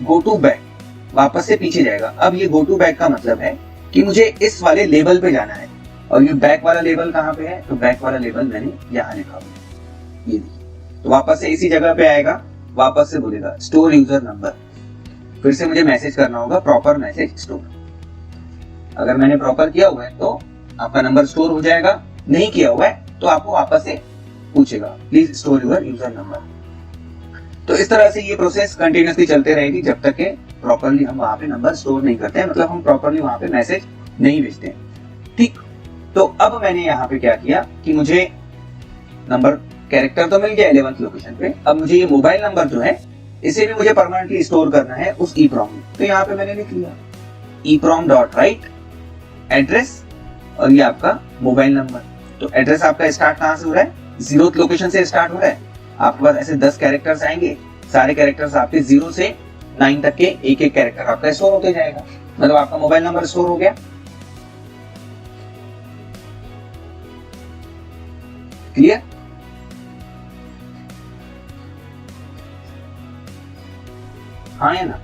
[SPEAKER 1] गो टू बैक, वापस से पीछे जाएगा। अब ये गो टू बैक का मतलब है कि मुझे इस वाले लेवल पे जाना है, और ये बैक वाला लेवल कहाँ पे है? तो बैक वाला लेवल मैंने यहाँ लिखा हुआ है, ये देखिए। तो वापस से इसी जगह पे आएगा, वापस से बोलेगा स्टोर यूजर नंबर। फिर से मुझे मैसेज करना होगा प्रॉपर मैसेज स्टोर। अगर मैंने प्रॉपर किया हुआ है तो आपका नंबर स्टोर हो जाएगा, नहीं किया हुआ है तो आपको वापस से पूछेगा please store your user number. तो इस तरह से ये प्रोसेस कंटिन्यूअसली चलते रहेगी जब तक के प्रॉपरली हम वहां पे नंबर स्टोर नहीं करते हैं, मतलब हम प्रॉपरली वहां पे मैसेज नहीं भेजते हैं। ठीक, तो अब मैंने यहाँ पे क्या किया कि मुझे नंबर कैरेक्टर तो मिल गया 11th लोकेशन पे। अब मुझे ये मोबाइल नंबर जो है इसे भी मुझे परमानेंटली स्टोर करना है उस EEPROM में। तो यहाँ पे मैंने लिख लिया EEPROM.write एड्रेस और ये आपका मोबाइल नंबर। तो एड्रेस आपका स्टार्ट कहाँ से हो रहा है? 0th लोकेशन से स्टार्ट हो रहा है। आपके पास ऐसे 10 कैरेक्टर्स आएंगे, सारे कैरेक्टर्स आपके 0 से 9 तक के एक एक कैरेक्टर आपका स्टोर होते जाएगा, मतलब आपका मोबाइल नंबर स्टोर हो गया। क्लियर? हाँ या ना?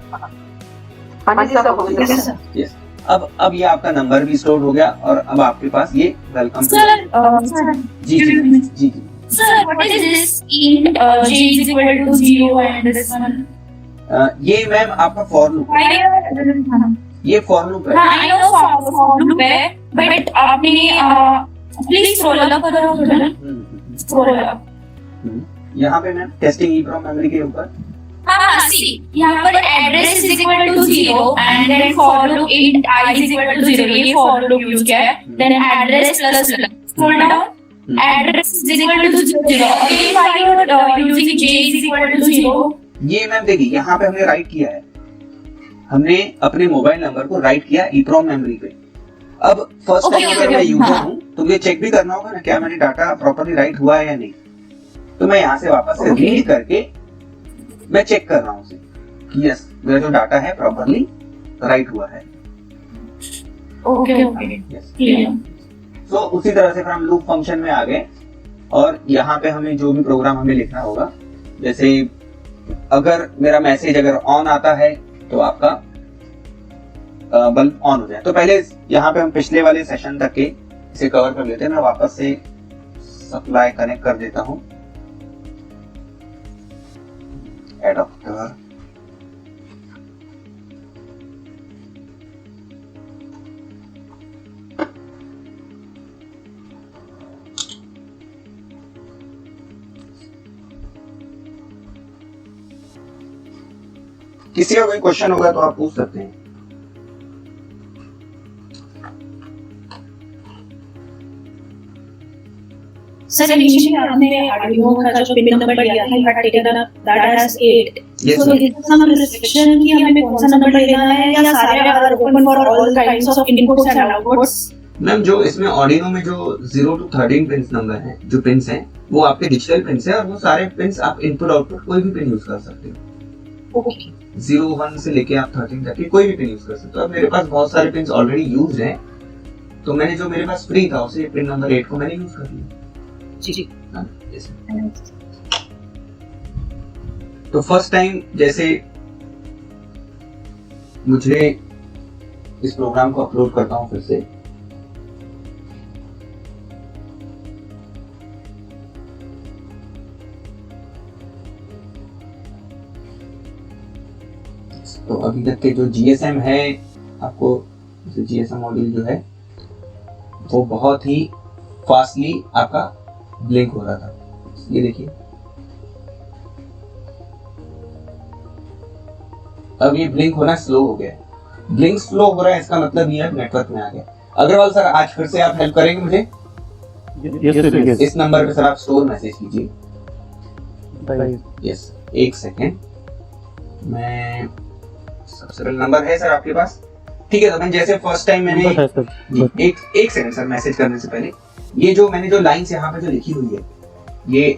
[SPEAKER 2] हाँ जी सर, हो गया सर।
[SPEAKER 1] यस। अब ये आपका नंबर भी स्टोर हो गया और अब आपके पास ये वेलकम
[SPEAKER 4] Sir,
[SPEAKER 1] जी जी जी जी
[SPEAKER 4] sir, what is this int j is equal to 0 and this one?
[SPEAKER 1] ये मैम आपका फॉर लूप है, ये फॉर लूप है।
[SPEAKER 4] I know for loop है, but आपने please scroll up करो थोड़ा, scroll up.
[SPEAKER 1] यहाँ पे मैम टेस्टिंग EEPROM मेमोरी के ऊपर
[SPEAKER 4] हाँ, see, यहाँ पर address is equal to 0 and then for loop int I is equal to 0, ये for loop use किया है, then address plus plus, scroll down, address is equal to 0, if I are using j is equal to 0,
[SPEAKER 1] ये मैम देखिए यहाँ पे हमने राइट किया है, हमने अपने मोबाइल नंबर को राइट किया EEPROM मेमोरी पे। अब फर्स्ट टाइम अगर मैं यूजर हूँ तो मुझे चेक भी करना होगा ना क्या मैंने डाटा प्रॉपर्ली राइट हुआ है या नहीं। तो मैं यहाँ से वापस से रीड करके मैं चेक कर रहा हूँ उसे कि यस मेरा जो डाटा है प्रॉपर्ली राइट हुआ है।
[SPEAKER 4] okay, clear.
[SPEAKER 1] तो उसी तरह से फिर हम लूप फंक्शन में आ गए और यहाँ पे हमें जो भी प्रोग्राम हमें लिखना होगा, जैसे अगर मेरा मैसेज अगर ऑन आता है तो आपका बल्ब ऑन हो जाए। तो पहले यहाँ पे हम पिछले वाले सेशन तक के इसे कवर कर लेते हैं। मैं वापस से सप्लाई कनेक्ट कर देता हूँ एडाप्टर। किसी का कोई क्वेश्चन होगा तो आप पूछ सकते हैं।
[SPEAKER 4] Sir, initially आपने Arduino का जो पिन नंबर दिया था, you had taken up that as 8.
[SPEAKER 1] Yes,
[SPEAKER 4] So
[SPEAKER 1] sir.
[SPEAKER 4] is there some restriction कि हमें कौन सा नंबर लेना है या सारे are open for all kinds of inputs and outputs?
[SPEAKER 1] Ma'am जो इसमें ऑर्डिनो में जो 0 to 13 पिंस नंबर है, जो पिंस हैं वो आपके डिजिटल पिंस है और वो सारे पिंस आप इनपुट आउटपुट कोई भी पिन यूज कर सकते हो।
[SPEAKER 4] Okay.
[SPEAKER 1] 0 1 से लेके आप 13 तक की कोई भी पिन यूज कर सकते हो। अब मेरे पास बहुत सारे पिंस ऑलरेडी यूज हैं, तो मैंने जो मेरे पास फ्री था उसे पिन नंबर 8 को मैंने यूज कर लिया।
[SPEAKER 4] जी।
[SPEAKER 1] तो फर्स्ट टाइम जैसे मुझे इस प्रोग्राम को अपलोड करता हूं फिर से, तो अभी तक के जो GSM है, आपको GSM मॉड्यूल जो है वो बहुत ही फास्टली आपका ब्लिंक हो रहा था। ये देखिए अब ये ब्लिंक होना स्लो हो गया। ब्लिंक स्लो हो रहा है इसका मतलब ये अब नेटवर्क में आ गया। अग्रवाल सर, आज फिर से आप हेल्प करेंगे मुझे?
[SPEAKER 3] यस सर, यस
[SPEAKER 1] इस नंबर पे सर आप स्टोर मैसेज कीजिए।
[SPEAKER 3] बताइए।
[SPEAKER 1] यस, एक सेकेंड। मैं सबसे पहले नंबर है सर आपके पास? ठीक है, तो मैं जैसे फर्स्ट टाइम मैंने
[SPEAKER 3] नंबर है सर।
[SPEAKER 1] जी, एक सेकंड सर, मैसेज करने से पहले ये जो मैंने जो लाइंस यहाँ पे जो लिखी हुई है, ये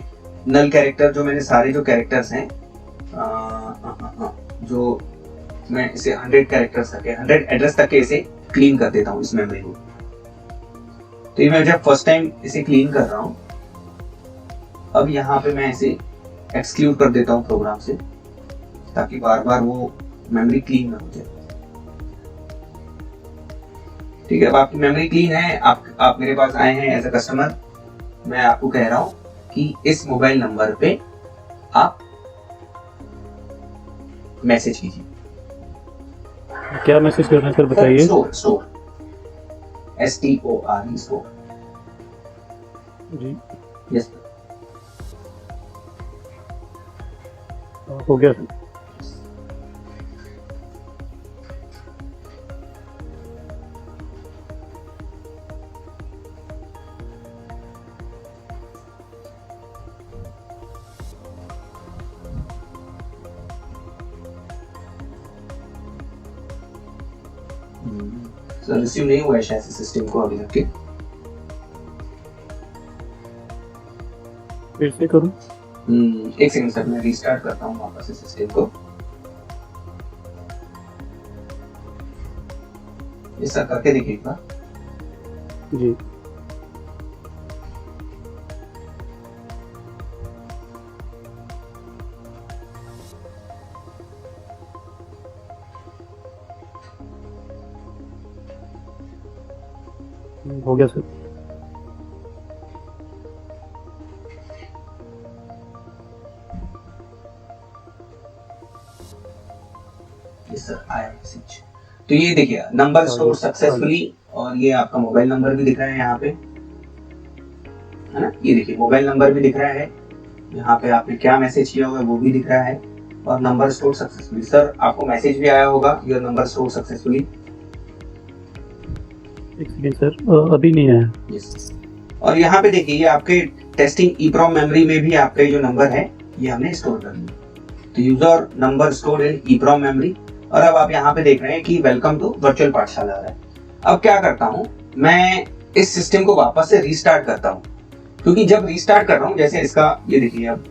[SPEAKER 1] नल कैरेक्टर, जो मैंने सारे जो कैरेक्टर्स हैं जो मैं इसे 100 कैरेक्टर्स तक है, 100 एड्रेस तक के इसे क्लीन कर देता हूँ इस मेमोरी को। तो ये मैं जब फर्स्ट टाइम इसे क्लीन कर रहा हूँ, अब यहाँ पे मैं इसे एक्सक्लूड कर देता हूँ प्रोग्राम से, ताकि बार बार वो मेमोरी क्लीन ना हो जाए। ठीक है, अब आपकी मेमोरी क्लीन है, आप मेरे पास आए हैं एज अ कस्टमर। मैं आपको कह रहा हूं कि इस मोबाइल नंबर पे आप मैसेज कीजिए।
[SPEAKER 3] क्या मैसेज करना है सर, बताइए।
[SPEAKER 1] Store STORE store.
[SPEAKER 3] जी,
[SPEAKER 1] यस,
[SPEAKER 3] हो गया सर।
[SPEAKER 1] सर रिसीव नहीं हुआ है शायद सिस्टम को अभी तक के।
[SPEAKER 3] फिर से करूं?
[SPEAKER 1] एक सेकंड सर, मैं रीस्टार्ट करता हूँ वापस से सिस्टम को। ये सर करके देखिए एक बार।
[SPEAKER 3] जी, हो गया सर।
[SPEAKER 1] यस सर, आया मैसेज। तो ये देखिए, नंबर स्टोर सक्सेसफुली, और ये आपका मोबाइल नंबर भी दिख रहा है यहाँ पे, है ना? ये देखिए मोबाइल नंबर भी दिख रहा है, यहाँ पे आपने क्या मैसेज किया हुआ है वो भी दिख रहा है, और नंबर स्टोर सक्सेसफुली। सर आपको मैसेज भी आया होगा, योर नंबर स्टोर सक्सेसफुली।
[SPEAKER 3] एक सेकंड सर, अभी नहीं आया।
[SPEAKER 1] यस, और यहाँ पे देखिए ये आपके टेस्टिंग EEPROM मेमोरी में भी आपका जो नंबर है ये हमने स्टोर कर लिया। तो user number store in EEPROM memory. और अब आप यहाँ पे देख रहे हैं कि वेलकम टू वर्चुअल पाठशाला आ रहा है। अब क्या करता हूँ, मैं इस सिस्टम को वापस से रीस्टार्ट करता हूँ, क्योंकि जब रीस्टार्ट कर रहा हूँ, जैसे इसका ये देखिए, अब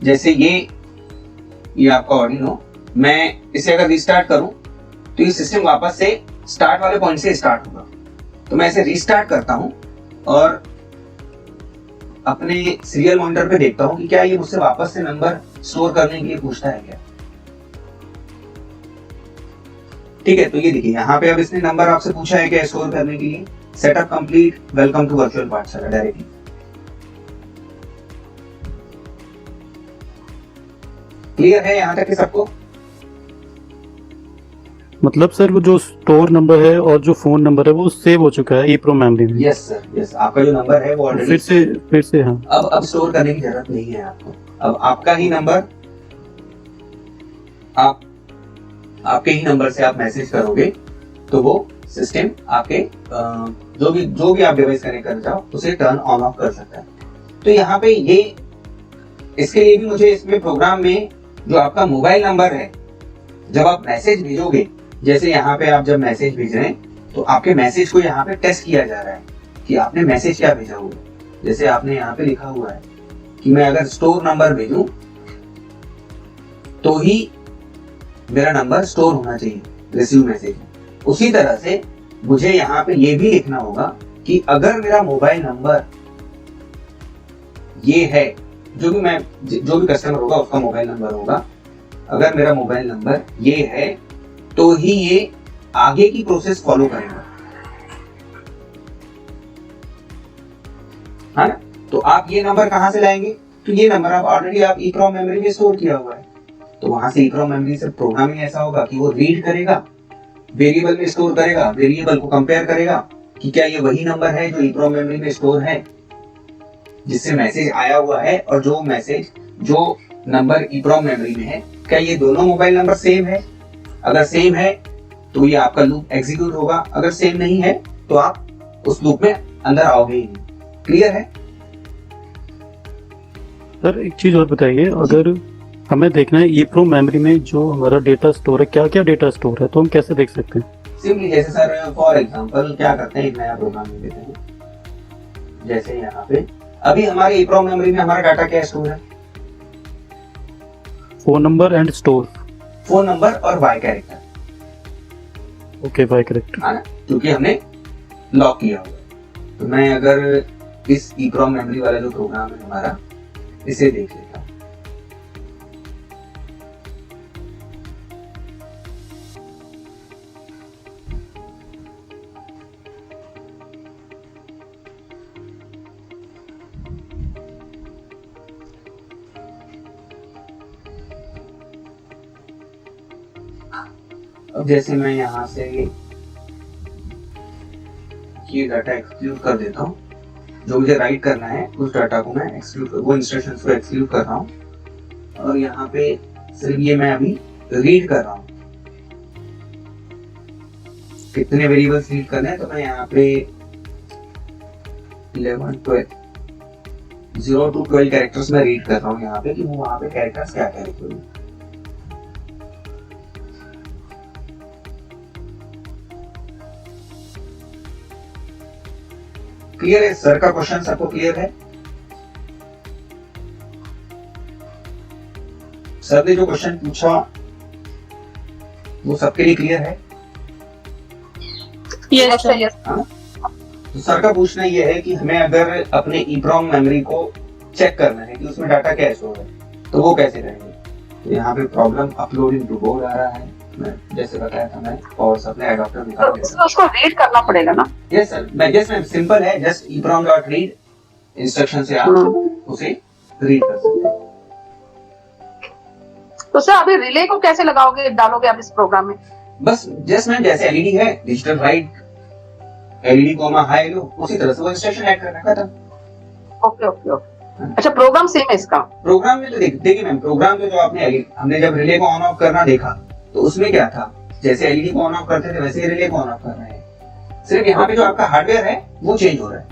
[SPEAKER 1] जैसे ये आपका ऑर्डिनो, मैं इसे अगर रीस्टार्ट करूं तो ये सिस्टम वापस से स्टार्ट वाले पॉइंट से स्टार्ट होगा। तो मैं इसे रीस्टार्ट करता हूं और अपने सीरियल मॉनिटर पे देखता हूं कि क्या ये मुझसे वापस से नंबर स्टोर करने के लिए पूछता है क्या। ठीक है, तो ये देखिए यहाँ पे अब इसने नंबर आपसे पूछा है क्या स्टोर करने के लिए। Setup complete, welcome to virtual Pathshala directly. Clear है यहाँ तक कि सबको?
[SPEAKER 3] मतलब सर वो जो स्टोर नंबर है और जो फोन नंबर है वो सेव हो चुका है EEPROM मेमोरी में।
[SPEAKER 1] यस सर, यस, आपका जो नंबर है वो ऑलरेडी
[SPEAKER 3] फिर से हाँ।
[SPEAKER 1] अब स्टोर करने की जरूरत नहीं है आपको। अब आपका ही नंबर, आपके ही नंबर से आप मैसेज करोगे तो वो सिस्टम आपके जो भी आप डिवाइस कनेक्ट करना चाहो उसे टर्न ऑन ऑफ कर सकता है। तो यहाँ पे ये इसके लिए भी मुझे इसमें प्रोग्राम में जो आपका मोबाइल नंबर है, जब आप मैसेज भेजोगे, जैसे यहाँ पे आप जब मैसेज भेज रहे हैं तो आपके मैसेज को यहाँ पे टेस्ट किया जा रहा है कि आपने मैसेज क्या भेजा हुआ है। जैसे आपने यहाँ पे लिखा हुआ है कि मैं अगर स्टोर नंबर भेजूं तो ही मेरा नंबर स्टोर होना चाहिए रिसीव मैसेज। उसी तरह से मुझे यहाँ पे ये भी लिखना होगा कि अगर मेरा मोबाइल नंबर ये है, जो भी कस्टमर होगा उसका मोबाइल नंबर होगा, अगर मेरा मोबाइल नंबर ये है तो ही ये आगे की प्रोसेस फॉलो करेगा, है ना? तो आप ये नंबर कहां से लाएंगे? तो ये नंबर आप ऑलरेडी आप EEPROM मेमोरी में स्टोर किया हुआ है, तो वहां से EEPROM मेमोरी से प्रोग्रामिंग ऐसा होगा कि वो रीड करेगा, वेरिएबल में स्टोर करेगा, वेरिएबल को कंपेयर करेगा कि क्या ये वही नंबर है जो EEPROM मेमोरी में स्टोर है जिससे मैसेज आया हुआ है, और जो नंबर EEPROM मेमोरी में है, क्या ये दोनों मोबाइल नंबर सेम है? अगर सेम है तो ये आपका लूप एग्जीक्यूट होगा, अगर सेम नहीं है तो आप उस लूप में अंदर आओगे ही नहीं। क्लियर है?
[SPEAKER 3] सर एक चीज और बताइए, अगर हमें देखना है EEPROM मेमोरी में जो हमारा डेटा स्टोर है, क्या क्या डेटा स्टोर है, तो हम कैसे देख सकते हैं?
[SPEAKER 1] सिंपली जैसे सर फॉर एग्जांपल क्या करते हैं, एक नया प्रोग्राम ले लेते हैं। जैसे यहाँ पे अभी हमारे EEPROM मेमोरी में हमारा डाटा क्या स्टोर है?
[SPEAKER 3] Phone number and store.
[SPEAKER 1] Phone number और Y character,
[SPEAKER 3] okay, by correct.
[SPEAKER 1] है ना, क्योंकि हमने लॉक किया हुआ। तो मैं अगर इस EEPROM मेमोरी वाला जो प्रोग्राम है हमारा, इसे देख लेता हूँ। अब जैसे मैं यहाँ से ये डाटा एक्सक्लूड कर देता हूँ, जो मुझे राइट करना है उस डाटा को मैं एक्सक्लूड, वो इंस्ट्रक्शंस को एक्सक्लूड कर रहा हूँ, और यहाँ पे सिर्फ ये मैं अभी रीड कर रहा हूँ। कितने वेरिएबल्स रीड करने हैं, तो मैं यहाँ पे 11, 12, 0 to 12 कैरेक्टर्स में रीड कर रहा हूँ यहाँ पे, कि वो वहाँ पे कैरेक्टर्स क्या क्या लिखे हुए हैं। क्लियर है सर का क्वेश्चन? सबको क्लियर है? सर ने जो क्वेश्चन पूछा वो सबके लिए क्लियर है?
[SPEAKER 2] Yes sir, yes.
[SPEAKER 1] तो सर का पूछना ये है कि हमें अगर अपने EEPROM मेमोरी को चेक करना है कि उसमें डाटा क्या स्टोर है, तो वो कैसे करेंगे? तो यहाँ पे प्रॉब्लम अपलोडिंग टू बोर्ड आ रहा है। मैं जैसे बताया था, मैं और सप्लाई एडाप्टर निकाल देता हूं।
[SPEAKER 2] उसको रीड करना पड़ेगा ना?
[SPEAKER 1] यस सर, मैं जस्ट सिंपल है, जस्ट EEPROM.read इंस्ट्रक्शन से आप उसे रीड कर सकते हैं।
[SPEAKER 2] तो सर अभी रिले को कैसे लगाओगे, डालोगे आप इस प्रोग्राम में?
[SPEAKER 1] बस जस्ट मैम जैसे एलईडी है, digital write LED comma high low, उसी तरह से वो इंस्ट्रक्शन ऐड करना, खत्म।
[SPEAKER 2] Okay okay okay. अच्छा, प्रोग्राम सेम है इसका?
[SPEAKER 1] प्रोग्राम में तो देखिए मैम, प्रोग्राम में जो आपने हमने जब रिले को ऑन ऑफ करना देखा, तो उसमें क्या था, जैसे एलईडी को ऑन ऑफ करते थे वैसे ही रिले को ऑन ऑफ कर रहे हैं। सिर्फ यहाँ पे जो आपका हार्डवेयर है वो चेंज हो रहा है।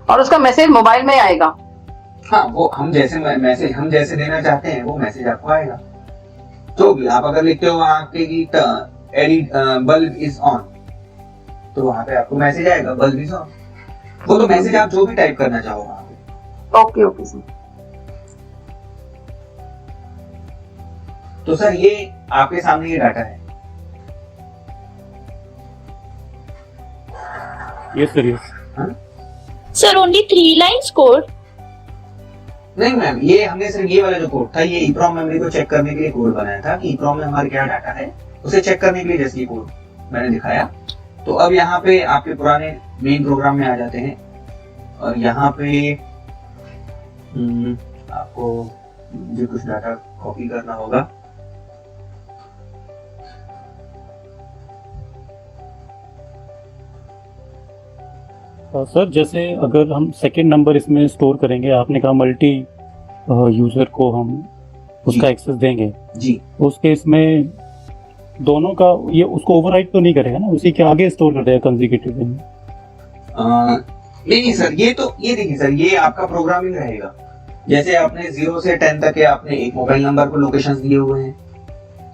[SPEAKER 2] और उसका मैसेज मोबाइल में आएगा?
[SPEAKER 1] हाँ, वो हम जैसे मैसेज हम जैसे देना चाहते हैं वो मैसेज आपको आएगा। तो भी आप अगर लिखते हो वहां पे कि बल्ब इज ऑन, तो वहां पे आपको मैसेज आएगा बल्ब इज ऑन। वो तो मैसेज आप जो भी टाइप करना चाहो वहां पे।
[SPEAKER 2] Okay okay sir.
[SPEAKER 1] तो सर ये आपके सामने ये डाटा है।
[SPEAKER 3] Yes sir, yes.
[SPEAKER 4] Sir, only 3 lines code.
[SPEAKER 1] नहीं मैम, ये हमने सिर्फ ये वाला जो कोड था, ये EEPROM मेमोरी को चेक करने के लिए कोड बनाया था कि EEPROM में हमारे क्या डाटा है, उसे चेक करने के लिए जैसे ये कोड मैंने दिखाया। तो अब यहाँ पे आपके पुराने मेन प्रोग्राम में आ जाते हैं, और यहाँ पे आपको मुझे कुछ डाटा कॉपी करना होगा।
[SPEAKER 3] सर जैसे अगर हम सेकंड नंबर इसमें स्टोर करेंगे, आपने कहा मल्टी यूजर को हम उसका एक्सेस देंगे
[SPEAKER 1] जी,
[SPEAKER 3] तो उस केस में दोनों का ये उसको ओवरराइट तो नहीं करेगा ना, उसी के आगे स्टोर कर देगा कंसेक्यूटिवली?
[SPEAKER 1] नहीं सर, ये देखिए सर, ये आपका प्रोग्रामिंग रहेगा। जैसे आपने 0 से 10 तक के आपने एक मोबाइल नंबर को लोकेशंस दिए हुए हैं,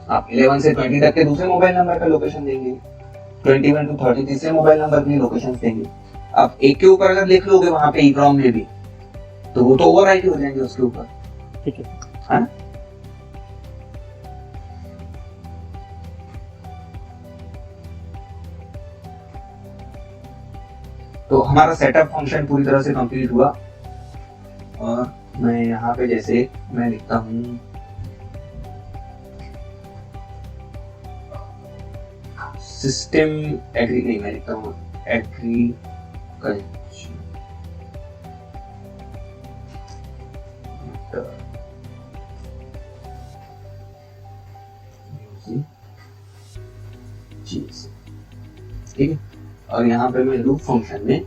[SPEAKER 1] आप 11 से 20 तक के दूसरे मोबाइल नंबर का लोकेशन देंगे, 21 to 30 तीसरे मोबाइल नंबर के लोकेशन देंगे। आप एक के ऊपर अगर लिख लोगे वहां पे EEPROM में भी, तो वो तो ओवरराइट हो जाएंगे उसके ऊपर।
[SPEAKER 3] ठीक है।
[SPEAKER 1] हाँ, तो हमारा सेटअप फंक्शन पूरी तरह से कंप्लीट हुआ, और मैं यहाँ पे जैसे मैं लिखता हूँ सिस्टम एग्री, नहीं मैं लिखता हूँ एग्री ठीक है। और यहाँ पे मैं लूप फंक्शन में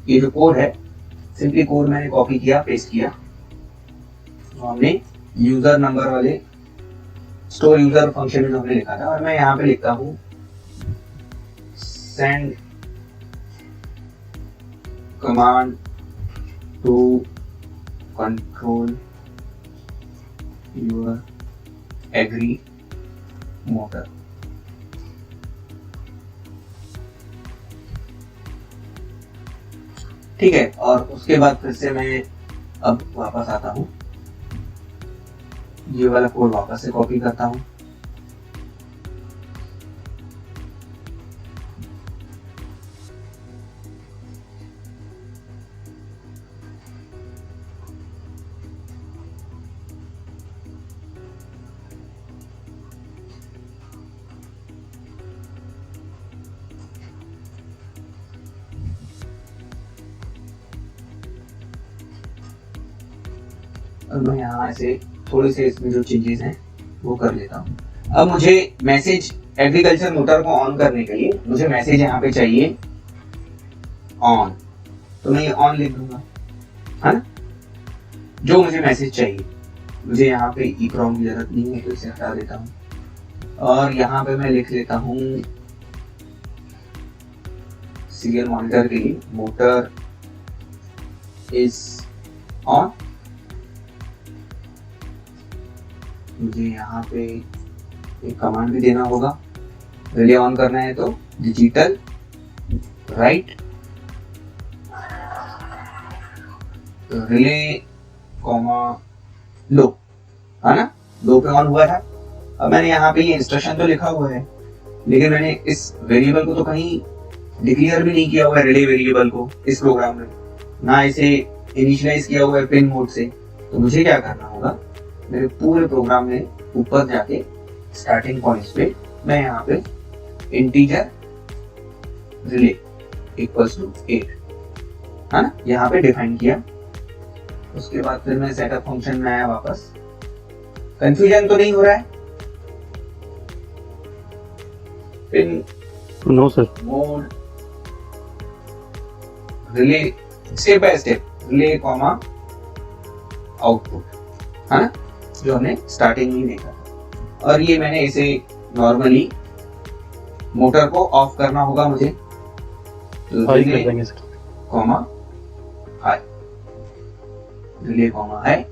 [SPEAKER 1] ये जो कोड है, सिंपली कोड मैंने कॉपी किया, पेस्ट किया, तो हमने यूजर नंबर वाले स्टोर यूजर फंक्शन में जो हमने लिखा था, और मैं यहाँ पे लिखता हूँ send command to control your agri motor. ठीक है, और उसके बाद फिर से मैं अब वापस आता हूँ, ये वाला कोड वापस से कॉपी करता हूँ, और मैं यहाँ से थोड़े से इसमें जो चेंजेस हैं वो कर लेता हूँ। अब मुझे मैसेज एग्रीकल्चर मोटर को ऑन करने के लिए मुझे मैसेज यहाँ पे चाहिए ऑन, तो मैं ये ऑन लिख दूंगा, है ना, जो मुझे मैसेज चाहिए। मुझे यहाँ पे EEPROM की जरूरत नहीं है, तो इसे हटा देता हूँ, और यहाँ पे मैं लिख लेता हूँ सीरियल मॉनिटर के लिए मोटर इज ऑन। मुझे यहाँ पे एक कमांड भी देना होगा, रिले ऑन करना है तो डिजिटल राइट रिले कॉमा लो, है ना, लो पे ऑन हुआ था। अब मैंने यहाँ पे ये इंस्ट्रक्शन तो लिखा हुआ है, लेकिन मैंने इस वेरिएबल को तो कहीं डिक्लेयर भी नहीं किया हुआ है, रिले वेरिएबल को इस प्रोग्राम में, ना इसे इनिशियलाइज किया हुआ है पिन मोड से। तो मुझे क्या करना होगा, मेरे पूरे प्रोग्राम में ऊपर जाके स्टार्टिंग पॉइंट्स पे मैं यहाँ पे इंटीजर रिले इक्वल्स टू 8, है ना, यहाँ पे डिफाइन किया। उसके बाद फिर मैं सेटअप फंक्शन में आया वापस। कंफ्यूजन तो नहीं हो रहा है? Pin
[SPEAKER 3] no sir.
[SPEAKER 1] Mode relay step by step relay comma output, है ना, जो हमने स्टार्टिंग में देखा था। और ये मैंने इसे नॉर्मली मोटर को ऑफ करना होगा मुझे, तो
[SPEAKER 3] हाई कर देंगे sir.
[SPEAKER 1] Comma high, relay comma high.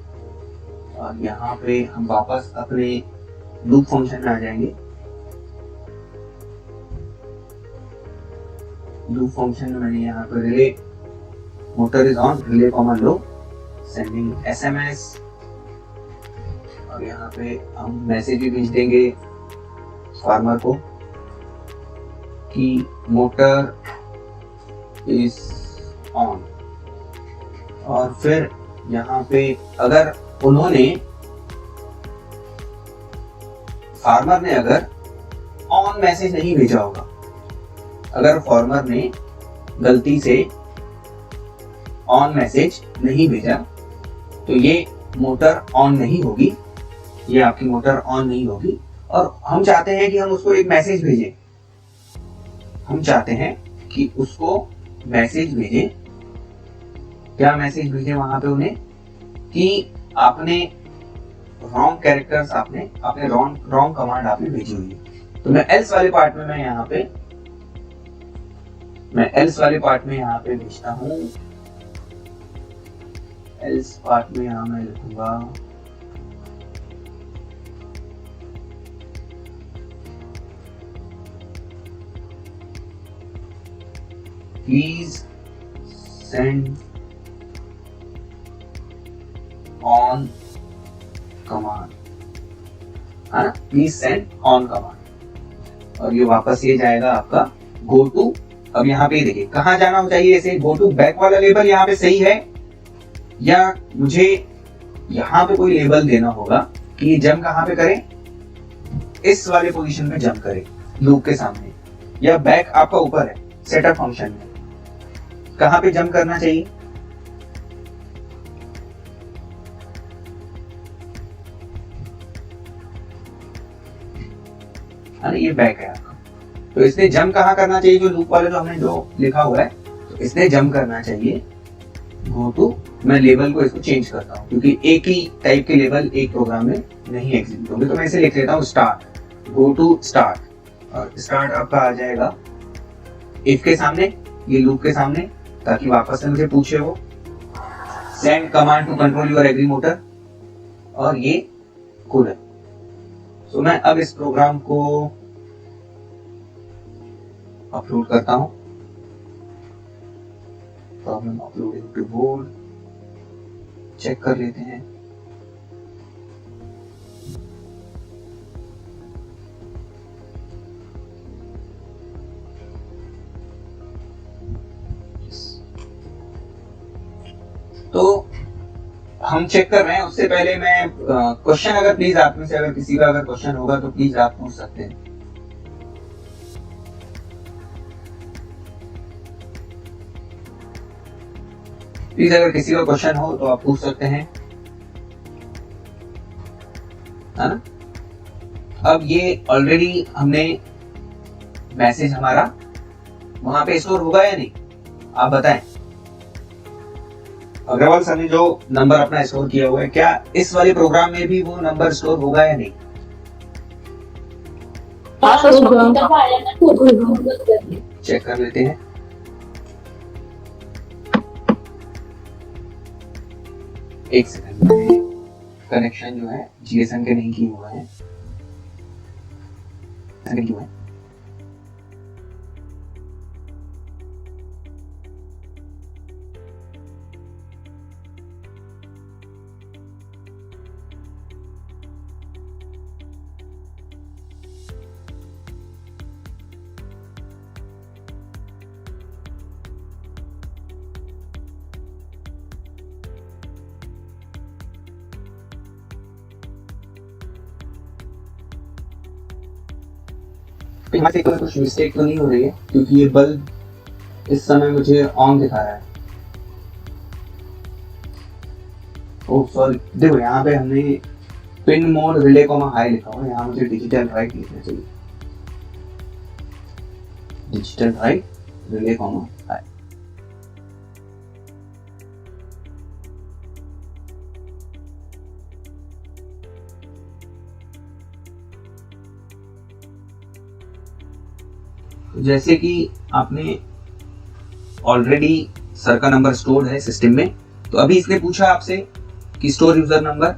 [SPEAKER 1] और यहाँ पे हम वापस अपने लूप फंक्शन में आ जाएंगे। लूप फंक्शन में मैंने यहाँ पे relay motor is on relay comma low sending SMS, और यहाँ पे हम मैसेज भी भेज देंगे फार्मर को कि मोटर इज ऑन। और फिर यहाँ पे अगर उन्होंने फार्मर ने अगर ऑन मैसेज नहीं भेजा होगा, अगर फार्मर ने गलती से ऑन मैसेज नहीं भेजा, तो ये मोटर ऑन नहीं होगी, ये आपकी मोटर ऑन नहीं होगी। और हम चाहते हैं कि हम उसको एक मैसेज भेजें, हम चाहते हैं कि उसको मैसेज भेजें। क्या मैसेज भेजें वहां पे उन्हें कि आपने रॉन्ग कैरेक्टर्स, आपने रॉन्ग कमांड आपने भेजी हुई है। तो मैं एल्स वाले पार्ट में यहाँ पे भेजता हूँ। एल्स पार्ट में यहाँ मैं लिखूंगा प्लीज सेंड ऑन कमांड, है ना, प्लीज सेंड ऑन कमांड। और ये वापस ये जाएगा आपका गो टू। अब यहाँ पे देखिए कहाँ जाना चाहिए इसे, गो टू बैक वाला लेबल यहाँ पे सही है, या मुझे यहाँ पे कोई लेबल देना होगा कि ये जंप कहाँ पे करे, इस वाले पोजीशन में जंप करे लूप के सामने, या बैक आपका ऊपर है सेटअप फंक्शन में, कहाँ पे जंप करना चाहिए। ये बैक है आपका, तो इसने जंप कहाँ करना चाहिए, जो लूप वाले जो हमने जो लिखा हुआ है, तो इसने जंप करना चाहिए गो टू, मैं लेवल को इसको चेंज करता हूँ क्योंकि एक ही टाइप के लेवल एक प्रोग्राम में नहीं एग्जीक्यूट होंगे, तो मैं इसे लिख लेता हूँ स्टार्ट, गो टू स्टार्ट, और स्टार्ट आपका आ जाएगा इफ के सामने, ये लूप के सामने, ताकि वापस से मुझे पूछे वो। Send command to control your agri motor, और ये कूलर। तो मैं अब इस प्रोग्राम को अपलोड करता हूं। Problem uploading to board, check कर लेते हैं। तो हम चेक कर रहे हैं, उससे पहले मैं क्वेश्चन अगर प्लीज आप में से अगर किसी का अगर क्वेश्चन होगा तो प्लीज आप पूछ सकते हैं। प्लीज अगर किसी का क्वेश्चन हो तो आप पूछ सकते हैं, है ना। अब ये ऑलरेडी हमने मैसेज हमारा वहां पे स्टोर होगा या नहीं, आप बताएं। अग्रवाल सर ने जो नंबर अपना स्टोर किया हुआ है, क्या इस वाले प्रोग्राम में भी वो नंबर स्टोर होगा या नहीं? चेक कर लेते हैं। एक सेकंड, कनेक्शन जो है जीएसएम के नहीं किए हुए हैं, क्यों है? यहाँ से कुछ मिस्टेक तो नहीं हो रही है क्योंकि ये बल्ब इस समय मुझे ऑन दिखा रहा है। ओह सॉरी, देखो यहाँ पे हमने pin mode relay comma high लिखा हुआ है, यहाँ मुझे डिजिटल राइट लिखना चाहिए, digital right relay comma high. जैसे कि आपने ऑलरेडी सर का नंबर स्टोर है सिस्टम में, तो अभी इसने पूछा आपसे कि स्टोर यूजर नंबर,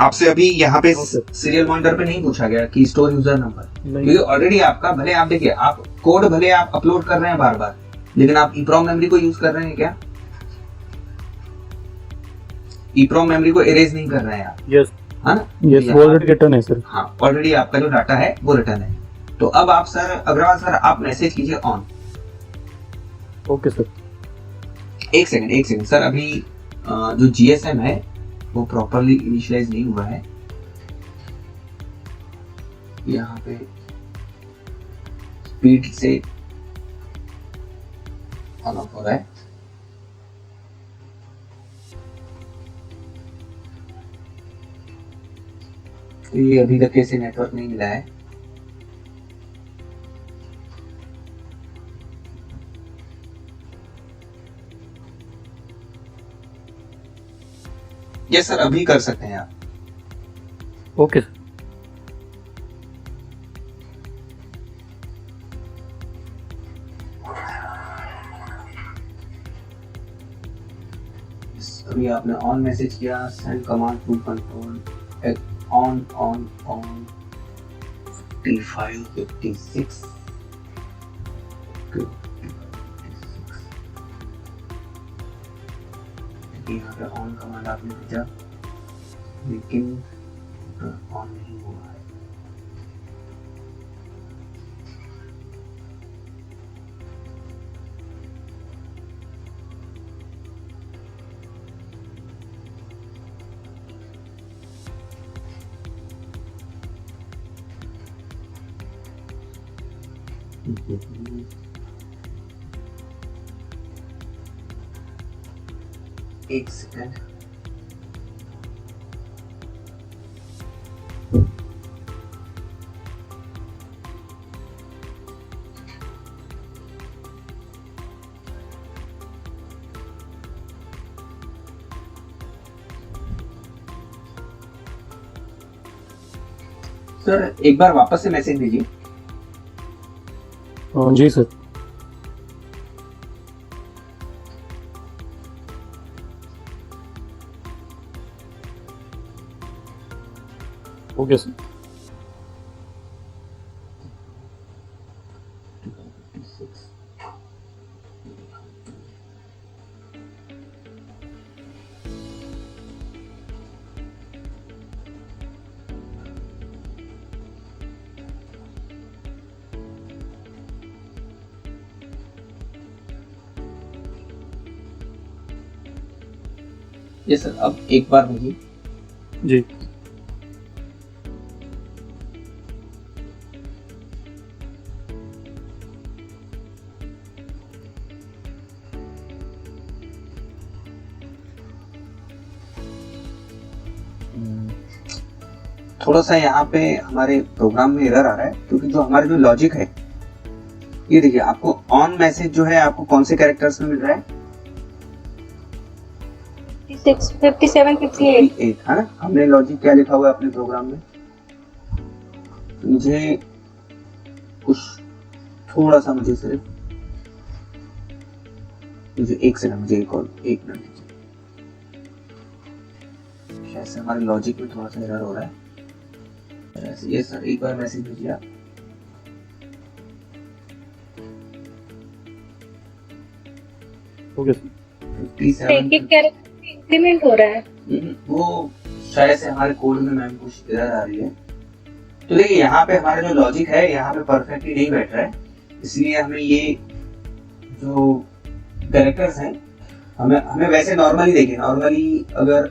[SPEAKER 1] आपसे अभी यहाँ पे सीरियल मॉनिटर पे नहीं पूछा गया कि स्टोर यूजर नंबर, क्योंकि ऑलरेडी आपका, भले आप देखिए आप कोड भले आप अपलोड कर रहे हैं बार बार, लेकिन आप ईप्रोम मेमोरी को यूज कर रहे हैं क्या? ईप्रोम मेमोरी को इरेज नहीं कर रहे हैं आप,
[SPEAKER 3] यस
[SPEAKER 1] है ना?
[SPEAKER 3] यस, वो ऑलरेडी रिटर्न है सर।
[SPEAKER 1] हाँ, ऑलरेडी आपका जो डाटा है वो रिटर्न है। तो अब आप सर अग्रवाल सर आप मैसेज कीजिए ऑन।
[SPEAKER 3] Okay sir.
[SPEAKER 1] एक सेकंड सर, अभी जो जीएसएम है वो प्रॉपरली इनिशियलाइज नहीं हुआ है। यहाँ पे स्पीड से ऑन ऑफ हो रहा है। तो ये अभी तक कैसे नेटवर्क नहीं मिला है। यस सर, अभी कर सकते हैं आप।
[SPEAKER 3] Okay sir.
[SPEAKER 1] अभी आपने ऑन मैसेज किया, send command to control on 55 56 यहाँ पे ऑन कमांड आपने भेजा, लेकिन ऑन नहीं हुआ है। एक सेकंड, सर एक बार वापस से मैसेज भेजिए।
[SPEAKER 3] जी सर। Okay sir.
[SPEAKER 1] ये सर अब एक बार भेजिए।
[SPEAKER 3] जी।
[SPEAKER 1] थोड़ा सा यहाँ पे हमारे प्रोग्राम में एरर आ रहा है, क्योंकि जो हमारा जो लॉजिक है, ये देखिए आपको ऑन मैसेज जो है आपको कौन से कैरेक्टर्स में मिल रहा है?
[SPEAKER 7] 56, 57, 58।
[SPEAKER 1] 58 है ना। हमने लॉजिक क्या लिखा हुआ है अपने प्रोग्राम में? तो मुझे कुछ थोड़ा सा मुझे सिर्फ एक सेकंड, मुझे एक मिनट दीजिए। शायद से हमारे लॉजिक में थोड़ा सा एरर हो रहा है। ये सर एक बार मैसेज भेजिए आप।
[SPEAKER 3] Okay sir.
[SPEAKER 1] 57
[SPEAKER 7] एक कैरेक्टर इंक्रीमेंट हो रहा है।
[SPEAKER 1] वो शायद से हमारे कोड में मैम कुछ एरर आ रही है। तो देखिए यहाँ पे हमारा जो लॉजिक है यहाँ पे परफेक्टली नहीं बैठ रहा है, इसलिए हमें ये जो कैरेक्टर्स हैं हमें वैसे नॉर्मली देखिए, नॉर्मली अगर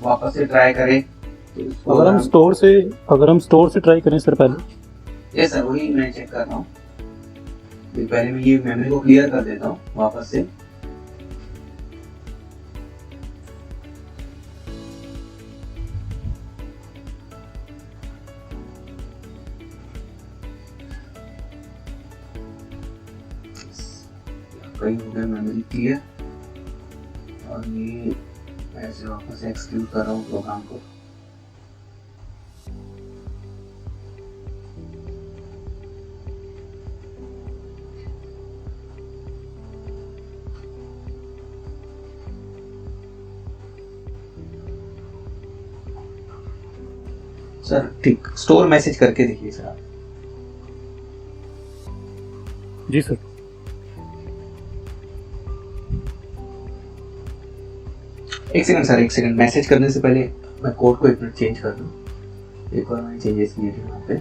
[SPEAKER 1] वापस से ट्राई करें तो इसको
[SPEAKER 3] अगर हम स्टोर से ट्राई करें सर पहले।
[SPEAKER 1] ये सर वही मैं चेक कर रहा हूँ। पहले मैं ये मेमोरी को क्लियर कर देता हूँ वापस से। कहीं हो गया मेमोरी क्लियर, और ये ऐसे वापस एक्सक्यूट कर रहा हूँ प्रोग्राम को। सर ठीक, स्टोर मैसेज करके देखिए सर आप।
[SPEAKER 3] जी सर।
[SPEAKER 1] एक सेकंड सर, एक सेकंड। मैसेज करने से पहले मैं कोड को एक मिनट चेंज कर दूं। एक और मैंने चेंजेस किए थे वहाँ पे।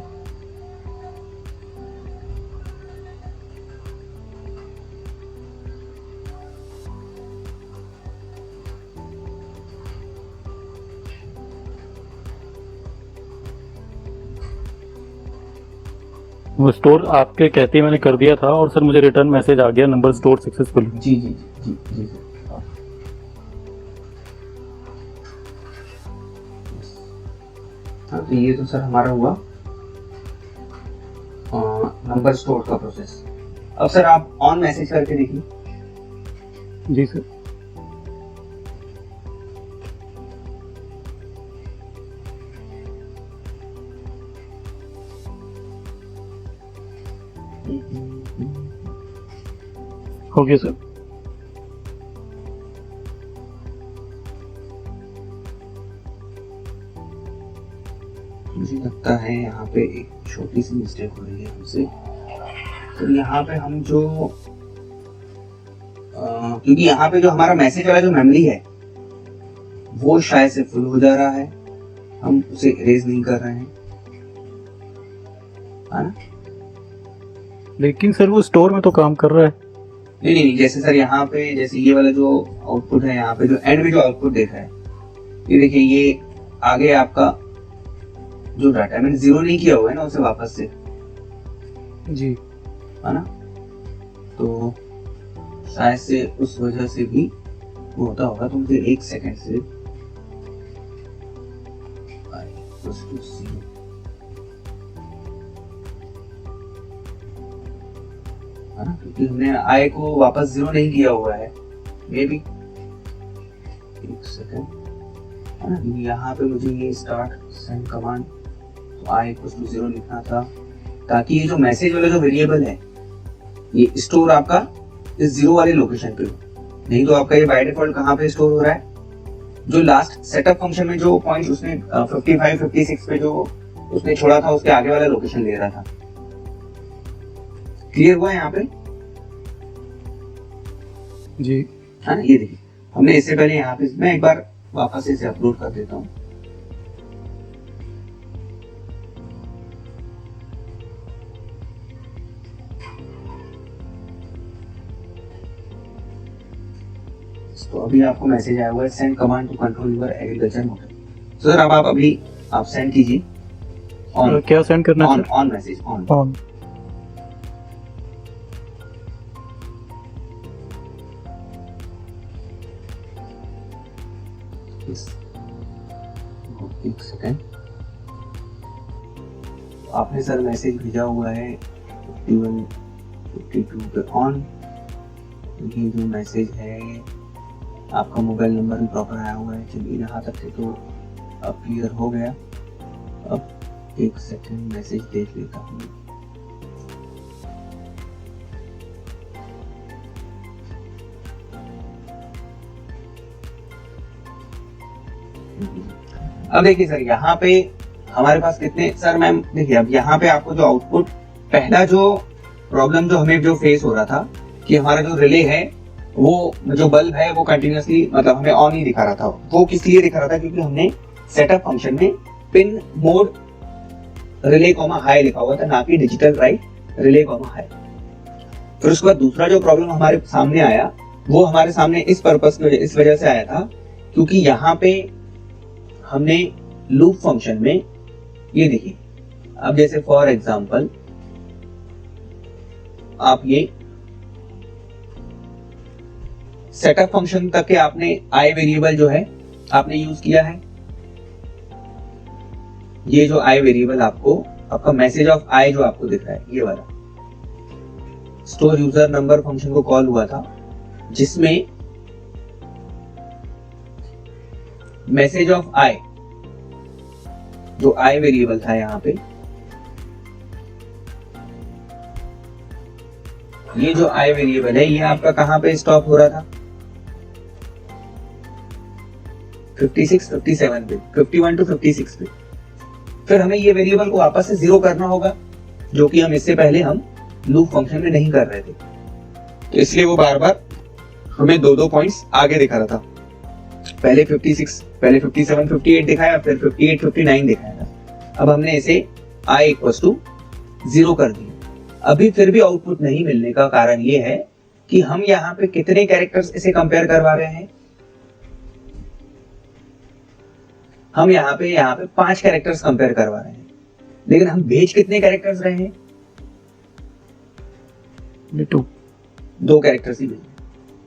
[SPEAKER 3] वो स्टोर आपके कहते ही मैंने कर दिया था, और सर मुझे रिटर्न मैसेज आ गया, नंबर स्टोर सक्सेसफुल।
[SPEAKER 1] जी जी जी जी सर। हाँ तो ये तो सर हमारा हुआ नंबर स्टोर का प्रोसेस। अब सर आप ऑन मैसेज करके देखिए।
[SPEAKER 3] जी सर। Okay sir.
[SPEAKER 1] मुझे लगता है यहाँ पे एक छोटी सी मिस्टेक हो रही है हमसे। तो यहाँ पे हम जो क्योंकि यहाँ पे जो हमारा मैसेज वाला जो मेमोरी है वो शायद से फुल हो जा रहा है, हम उसे इरेज नहीं कर रहे हैं, है ना?
[SPEAKER 3] लेकिन सर वो स्टोर में तो काम कर रहा है।
[SPEAKER 1] नहीं नहीं, जैसे सर यहाँ पे जैसे ये वाला जो आउटपुट है, यहाँ पे जो एंड में जो आउटपुट देखा है, ये देखिए ये आगे आपका जो डाटा है मैंने जीरो नहीं किया हुआ है ना उसे वापस से,
[SPEAKER 3] जी
[SPEAKER 1] है ना? तो शायद से उस वजह से भी वो होता होगा। तो मुझे एक सेकंड से है ना, क्योंकि हमने आई को वापस जीरो नहीं किया हुआ है। मे बी एक सेकंड, है ना। यहाँ पे मुझे ये start send command i equal to 0 लिखना था, ताकि ये जो मैसेज वाला जो वेरिएबल है ये स्टोर आपका इस 0 वाले लोकेशन पे हो। नहीं तो आपका ये बाय डिफॉल्ट कहाँ पे स्टोर हो रहा है, जो लास्ट सेटअप फंक्शन में जो पॉइंट उसने 55 56 पे जो उसने छोड़ा था उसके आगे वाला लोकेशन ले रहा था। क्लियर हुआ यहाँ पे?
[SPEAKER 3] जी।
[SPEAKER 1] हाँ, ये देखिए हमने इससे पहले यहाँ पे, मैं एक बार वापस इसे अपलोड कर देता हूँ। तो अभी आपको मैसेज आया हुआ है, send command to control your agriculture motor. Sir अब आप सेंड कीजिए ऑन।
[SPEAKER 3] क्या सेंड करना है?
[SPEAKER 1] On message on. एक सेकेंड, आपने सर मैसेज भेजा हुआ है 51 52 पे ऑन। ये जो मैसेज है आपका मोबाइल नंबर भी प्रॉपर आया हुआ है। चलिए यहाँ तक से तो अब क्लियर हो गया। अब एक सेकेंड मैसेज देख लेता हूँ। अब देखिए सर यहाँ पे हमारे पास कितने, सर मैम देखिए अब यहाँ पे आपको जो आउटपुट, पहला जो प्रॉब्लम जो हमें जो फेस हो रहा था कि हमारा जो रिले है वो जो बल्ब है वो कंटिन्यूअसली मतलब हमें ऑन ही दिखा रहा था। वो किस लिए दिखा रहा था, क्योंकि हमने सेटअप फंक्शन में pin mode relay comma high लिखा हुआ था, ना कि digital right relay comma high. फिर उसके बाद दूसरा जो प्रॉब्लम हमारे सामने आया वो हमारे सामने इस पर्पस की इस वजह से आया था, क्योंकि यहाँ पे हमने लूप फंक्शन में ये देखिए, अब जैसे फॉर एग्जांपल आप ये सेटअप फंक्शन तक के आपने आई वेरिएबल जो है आपने यूज किया है। ये जो आई वेरिएबल आपको आपका मैसेज ऑफ आई जो आपको दिख रहा है ये वाला स्टोर यूजर नंबर फंक्शन को कॉल हुआ था, जिसमें मैसेज ऑफ आई जो आई वेरिएबल था यहाँ पे, ये जो आई वेरिएबल है ये आपका कहां पे स्टॉप हो रहा था, 56 57 पे, 51 टू 56 पे। फिर हमें ये वेरिएबल को वापस से 0 करना होगा, जो कि हम इससे पहले हम लूप फंक्शन में नहीं कर रहे थे, तो इसलिए वो बार बार हमें दो पॉइंट्स आगे दिखा रहा था। पहले 56, पहले 57 58 दिखाया, फिर 58 59 दिखाया। अब हमने इसे i इक्वल्स टू 0 कर दिया। अभी फिर भी आउटपुट नहीं मिलने का कारण ये है कि हम यहाँ पे कितने कैरेक्टर्स इसे कंपेयर करवा रहे हैं, हम यहाँ पे 5 कैरेक्टर्स कंपेयर करवा रहे हैं, लेकिन हम भेज कितने कैरेक्टर्स रहे हैं, 2 कैरेक्टर्स ही भेजे।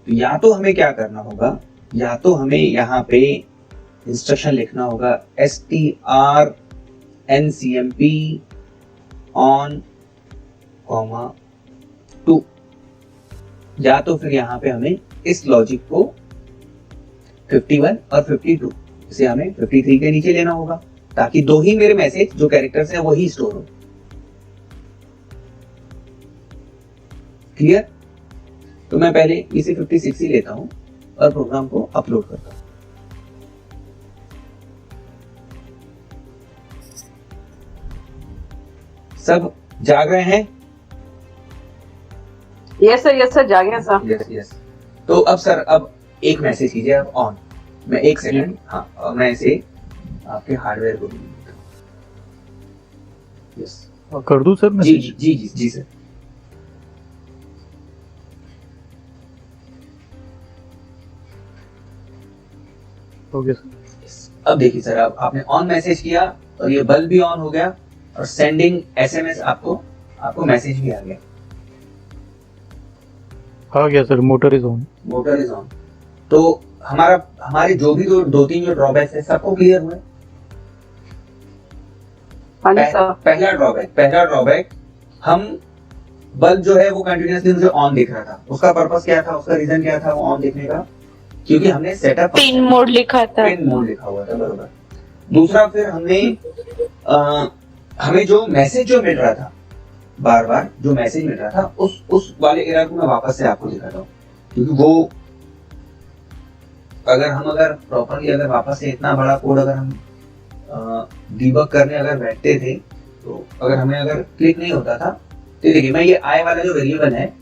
[SPEAKER 1] तो या तो हमें क्या करना होगा, या तो हमें यहाँ पे इंस्ट्रक्शन लिखना होगा strncmp on, 2, या तो फिर यहाँ पे हमें इस लॉजिक को 51 और 52 इसे हमें 53 के नीचे लेना होगा, ताकि 2 ही मेरे मैसेज जो कैरेक्टर्स हैं वही स्टोर हो। क्लियर? तो मैं पहले इसे 56 ही लेता हूं और प्रोग्राम को अपलोड करता हूं। सब जाग रहे हैं?
[SPEAKER 2] यस सर जागे सर।
[SPEAKER 1] यस। तो अब सर अब एक मैसेज कीजिए, अब ऑन। मैं 1 सेकंड, हाँ, और मैं इसे आपके हार्डवेयर को यस
[SPEAKER 3] कर दूं सर
[SPEAKER 1] जी
[SPEAKER 3] मैसेज?
[SPEAKER 1] जी जी जी सर।
[SPEAKER 3] हो गया सर।
[SPEAKER 1] अब देखिए सर, अब आपने ऑन मैसेज किया और ये बल्ब भी ऑन हो गया और सेंडिंग एसएमएस आपको मैसेज भी आ गया।
[SPEAKER 3] आ गया sir, motor is on.
[SPEAKER 1] Motor is on. तो हमारे जो भी 2-3 जो ड्रॉबैक्स है सबको क्लियर हुए।
[SPEAKER 2] हाँ जी सर।
[SPEAKER 1] पहला ड्रॉबैक हम बल्ब जो है वो कंटिन्यूअसली मुझे ऑन दिख रहा था। उसका पर्पस क्या था, उसका रीजन क्या था वो ऑन दिखने का, क्योंकि हमने सेटअप
[SPEAKER 7] पिन मोड लिखा था।
[SPEAKER 1] पिन मोड लिखा हुआ था, बरोबर। दूसरा फिर हमने हमें जो मैसेज जो मिल रहा था, बार बार जो मैसेज मिल रहा था, उस वाले एरर को मैं वापस से आपको दिखाता हूँ, क्योंकि वो अगर प्रॉपरली अगर वापस से इतना बड़ा कोड अगर हम डीबग करने अगर बैठते थे, तो अगर क्लिक नहीं होता था, तो देखिए मैं ये आई वाला जो वेरिएबल है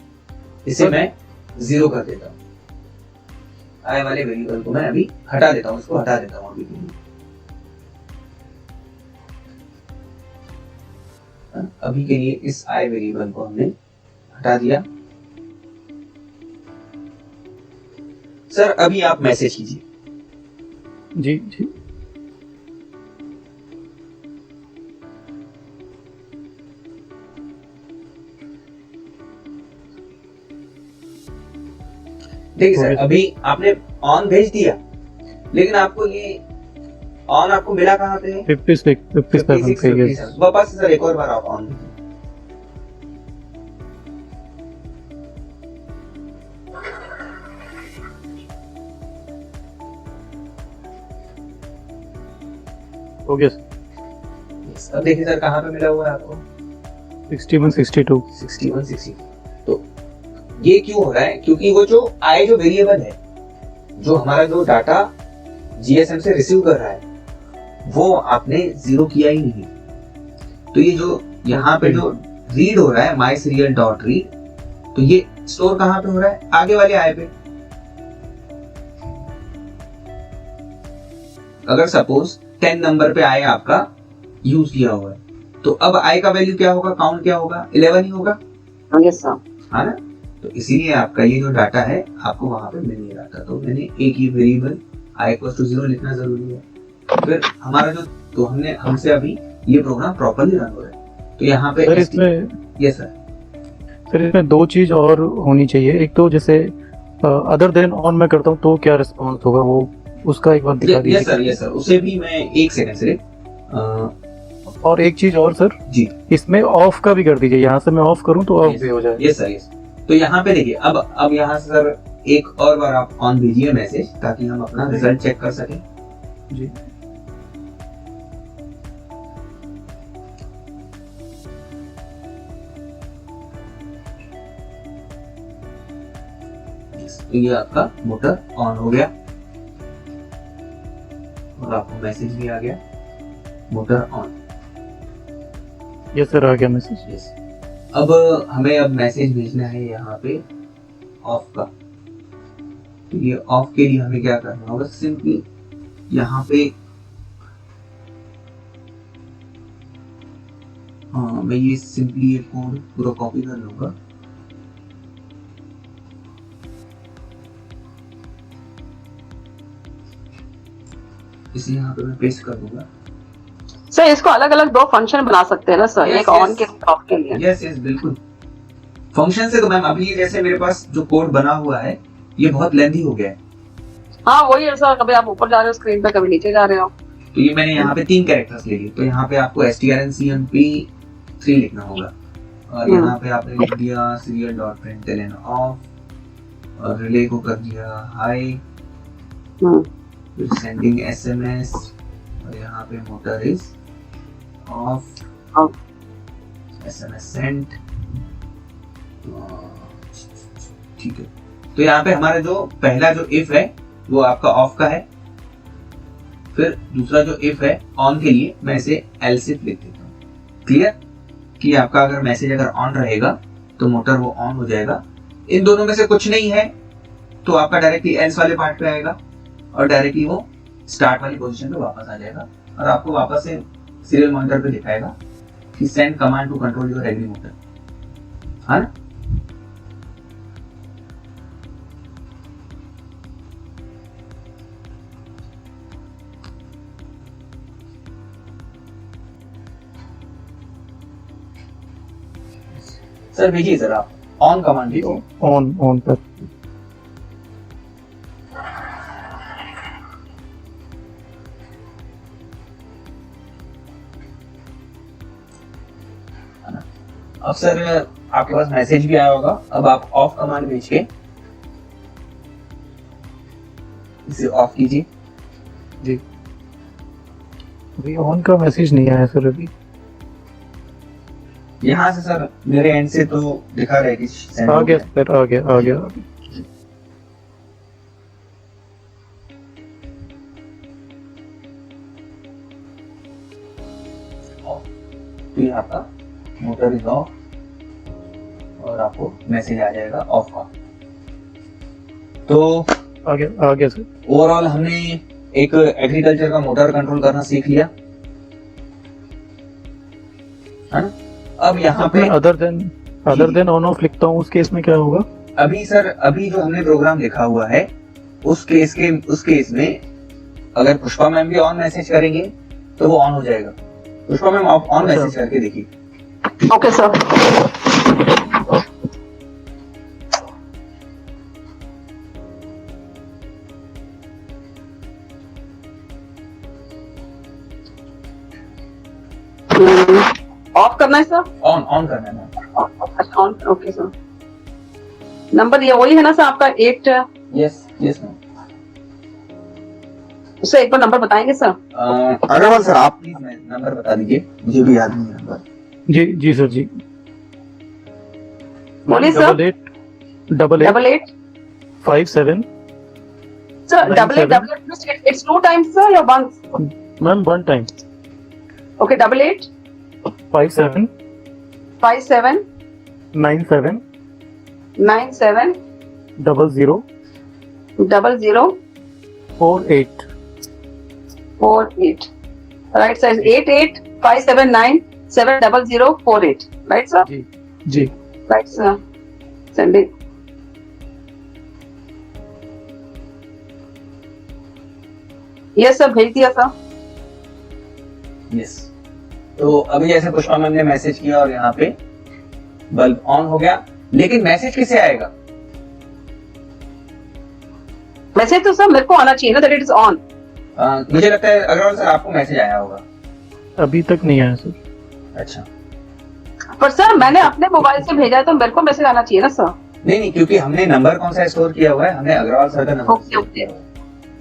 [SPEAKER 1] इसे मैं 0 कर देता हूँ। आई वाले वेरिएबल को मैं अभी हटा देता हूँ, इसको हटा देता हूँ अभी के लिए। अभी के लिए इस आई वेरिएबल को हमने हटा दिया। सर अभी आप मैसेज कीजिए।
[SPEAKER 3] जी जी।
[SPEAKER 1] देखिए सर, अभी आपने ऑन भेज दिया, लेकिन आपको ये ऑन आपको मिला कहाँ पे?
[SPEAKER 3] 57 पे।
[SPEAKER 1] वापस सर एक और बार आप ऑन भेजिए।
[SPEAKER 3] हो गया सर।
[SPEAKER 1] अब देखिए सर कहाँ पे मिला हुआ है आपको?
[SPEAKER 3] 61 62।
[SPEAKER 1] 61 60। तो ये क्यों हो रहा है? क्योंकि वो जो आई जो वेरिएबल है, जो हमारा जो डाटा जीएसएम से रिसीव कर रहा है, वो आपने 0 किया ही नहीं। तो ये जो यहाँ पे जो रीड हो रहा है myserial.read, तो ये स्टोर कहाँ पे हो रहा है? आगे वाले आई पे। अगर सपोज 10 नंबर पे आई आपका यूज किया हुआ है, तो अब आई का वैल्यू क्या होगा? काउंट क्या होगा? 11 ही होगा,
[SPEAKER 2] यस सर।
[SPEAKER 1] है ना? तो इसीलिए आपका ये जो डाटा है आपको वहां पे मिल नहीं रहा था। तो मैंने एक ही वेरिएबल i = 0 लिखना जरूरी है। फिर हमारा जो तो हमसे अभी ये प्रोग्राम प्रॉपर्ली रन हो रहा है। तो यहाँ पे
[SPEAKER 3] सर इसमें
[SPEAKER 1] यस सर
[SPEAKER 3] इसमें 2 चीज और होनी चाहिए। एक तो जैसे अदर देन ऑन मैं करता हूँ तो क्या रिस्पॉन्स होगा, वो उसका एक बार दिखा दीजिए।
[SPEAKER 1] यस सर उसे भी मैं 1 सेकंड से
[SPEAKER 3] और एक चीज और सर
[SPEAKER 1] जी,
[SPEAKER 3] इसमें ऑफ का भी कर दीजिए। यहाँ से मैं ऑफ करूँ तो ऑफ भी हो जाए।
[SPEAKER 1] Yes sir yes. तो यहाँ पे देखिए अब यहाँ से सर एक और बार आप ऑन भेजिए मैसेज, ताकि हम अपना रिजल्ट चेक कर सकें।
[SPEAKER 3] जी।
[SPEAKER 1] तो ये आपका मोटर ऑन हो गया और आपको मैसेज भी आ गया, मोटर ऑन।
[SPEAKER 3] यस सर, आ गया मैसेज।
[SPEAKER 1] यस। अब हमें मैसेज भेजना है यहाँ पे ऑफ का। तो ये ऑफ के लिए हमें क्या करना होगा? सिंपली यहाँ पे मैं ये सिंपली ये कोड पूरा कॉपी कर लूंगा। इसे यहाँ पे मैं पेस्ट कर दूंगा।
[SPEAKER 2] सर इसको अलग अलग 2 फंक्शन बना सकते हैं ना सर,
[SPEAKER 1] Yes,
[SPEAKER 2] एक ऑन
[SPEAKER 1] yes.
[SPEAKER 2] के ऑफ के लिए।
[SPEAKER 1] यस बिल्कुल। फंक्शन से तो मैम अभी जैसे मेरे पास जो कोड बना हुआ है ये बहुत लेंथी हो गया है।
[SPEAKER 2] हाँ वही है सर, कभी आप ऊपर जा रहे हो स्क्रीन पे, कभी नीचे जा रहे हो।
[SPEAKER 1] तो ये मैंने यहाँ पे 3 कैरेक्टर्स ले लिए। तो यहाँ पे आपको strncmp3 लिखना होगा और यहाँ पे आपने लिख दिया serial.println ऑफ और रिले को कर दिया हाई, फिर सेंडिंग एसएमएस और यहाँ पे motor is off, SMS sent. ठीक है। तो यहाँ पे हमारा जो पहला जो इफ है वो आपका ऑफ का है। फिर दूसरा जो इफ है ऑन के लिए मैं इसे एल्स इफ लिख देता हूँ। क्लियर कि आपका अगर मैसेज अगर ऑन रहेगा तो मोटर वो ऑन हो जाएगा। इन दोनों में से कुछ नहीं है तो आपका डायरेक्टली एल्स वाले पार्ट पे आएगा और डायरेक्टली वो स्टार्ट वाली पोजीशन पे वापस आ जाएगा और आपको वापस से सीरियल मॉनिटर पे दिखाएगा कि send command to control your agri motor, है ना? सर भेजिए सर आप ऑन कमांड भेजिए।
[SPEAKER 3] ऑन पर
[SPEAKER 1] अब सर आपके पास मैसेज भी आया होगा। अब आप ऑफ कमांड भेज के इसे ऑफ कीजिए।
[SPEAKER 3] अभी ऑन का मैसेज नहीं आया सर अभी।
[SPEAKER 1] यहाँ से सर मेरे एंड से तो दिखा रहा है कि send
[SPEAKER 3] आ
[SPEAKER 1] हो
[SPEAKER 3] गया
[SPEAKER 1] गया।
[SPEAKER 3] सर, आ गया।
[SPEAKER 1] तो ये आपका मोटर इज ऑफ और आपको मैसेज आ जाएगा ऑफ का। तो
[SPEAKER 3] आ गया सर।
[SPEAKER 1] ओवरऑल हमने एक एग्रीकल्चर का मोटर कंट्रोल करना सीख लिया है ना। अब यहाँ पे
[SPEAKER 3] अदर देन ऑन ऑफ लिखता हूँ, उस केस में क्या होगा?
[SPEAKER 1] अभी सर अभी जो हमने प्रोग्राम लिखा हुआ है उस केस में अगर पुष्पा मैम भी ऑन मैसेज करेंगे तो वो ऑन हो जाएगा। पुष्पा मैम आप ऑन मैसेज करके देखिए।
[SPEAKER 2] Okay sir. ऑफ करना है सर?
[SPEAKER 1] ऑन करना है ma'am.
[SPEAKER 2] On, okay sir. Number ये वही है ना सर आपका 8?
[SPEAKER 1] Yes ma'am.
[SPEAKER 2] उससे एक बार नंबर बताएंगे सर?
[SPEAKER 1] अग्रवाल सर आप प्लीज नंबर बता दीजिए, मुझे भी याद नहीं है नंबर।
[SPEAKER 3] जी सर जी।
[SPEAKER 2] बोलिए sir.
[SPEAKER 3] 88 57
[SPEAKER 2] sir 88 it's 2 times sir या once?
[SPEAKER 3] Ma'am 1 time.
[SPEAKER 2] Okay 88
[SPEAKER 3] 57
[SPEAKER 2] 57
[SPEAKER 3] 97
[SPEAKER 2] 97
[SPEAKER 3] 00
[SPEAKER 2] 00
[SPEAKER 3] 48।
[SPEAKER 2] 48 right sir. 88 579 700 48 right sir?
[SPEAKER 3] जी
[SPEAKER 2] right sir. Sending. Yes sir भेज दिया सर।
[SPEAKER 1] यस। तो अभी जैसे पुष्पा मैम ने मैसेज किया और यहाँ पे बल्ब ऑन हो गया, लेकिन मैसेज किसे आएगा?
[SPEAKER 2] मैसेज तो सर मेरे को आना चाहिए ना दैट इट इज ऑन।
[SPEAKER 1] मुझे लगता है अग्रवाल सर आपको मैसेज आया होगा।
[SPEAKER 3] अभी तक नहीं आया सर।
[SPEAKER 1] अच्छा
[SPEAKER 2] पर सर मैंने अपने मोबाइल से भेजा है तो मेरे को मैसेज आना चाहिए ना सर।
[SPEAKER 1] नहीं क्योंकि हमने नंबर कौन सा स्टोर किया हुआ है, हमने अग्रवाल सर का नंबर
[SPEAKER 2] ओके ओके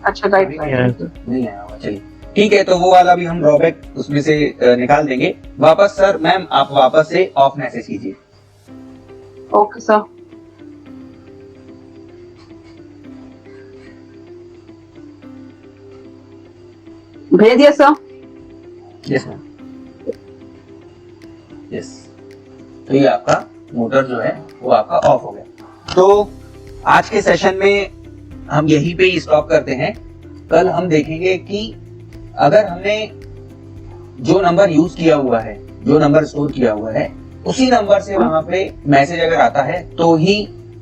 [SPEAKER 2] अच्छा राइट
[SPEAKER 3] नहीं आया सर।
[SPEAKER 1] नहीं आया होगा। चलिए ठीक है, तो वो वाला भी हम ड्रॉबैक उसमें से निकाल देंगे। वापस सर मैम आप वापस से ऑफ मैसेज कीजिए।
[SPEAKER 2] Okay sir. भेज दिया सर।
[SPEAKER 1] Yes ma'am. यस। तो ये आपका मोटर जो है वो आपका ऑफ हो गया। तो आज के सेशन में हम यहीं पे ही स्टॉप करते हैं। कल हम देखेंगे कि अगर हमने जो नंबर यूज किया हुआ है, जो नंबर स्टोर किया हुआ है, उसी नंबर से वहां पे मैसेज अगर आता है तो ही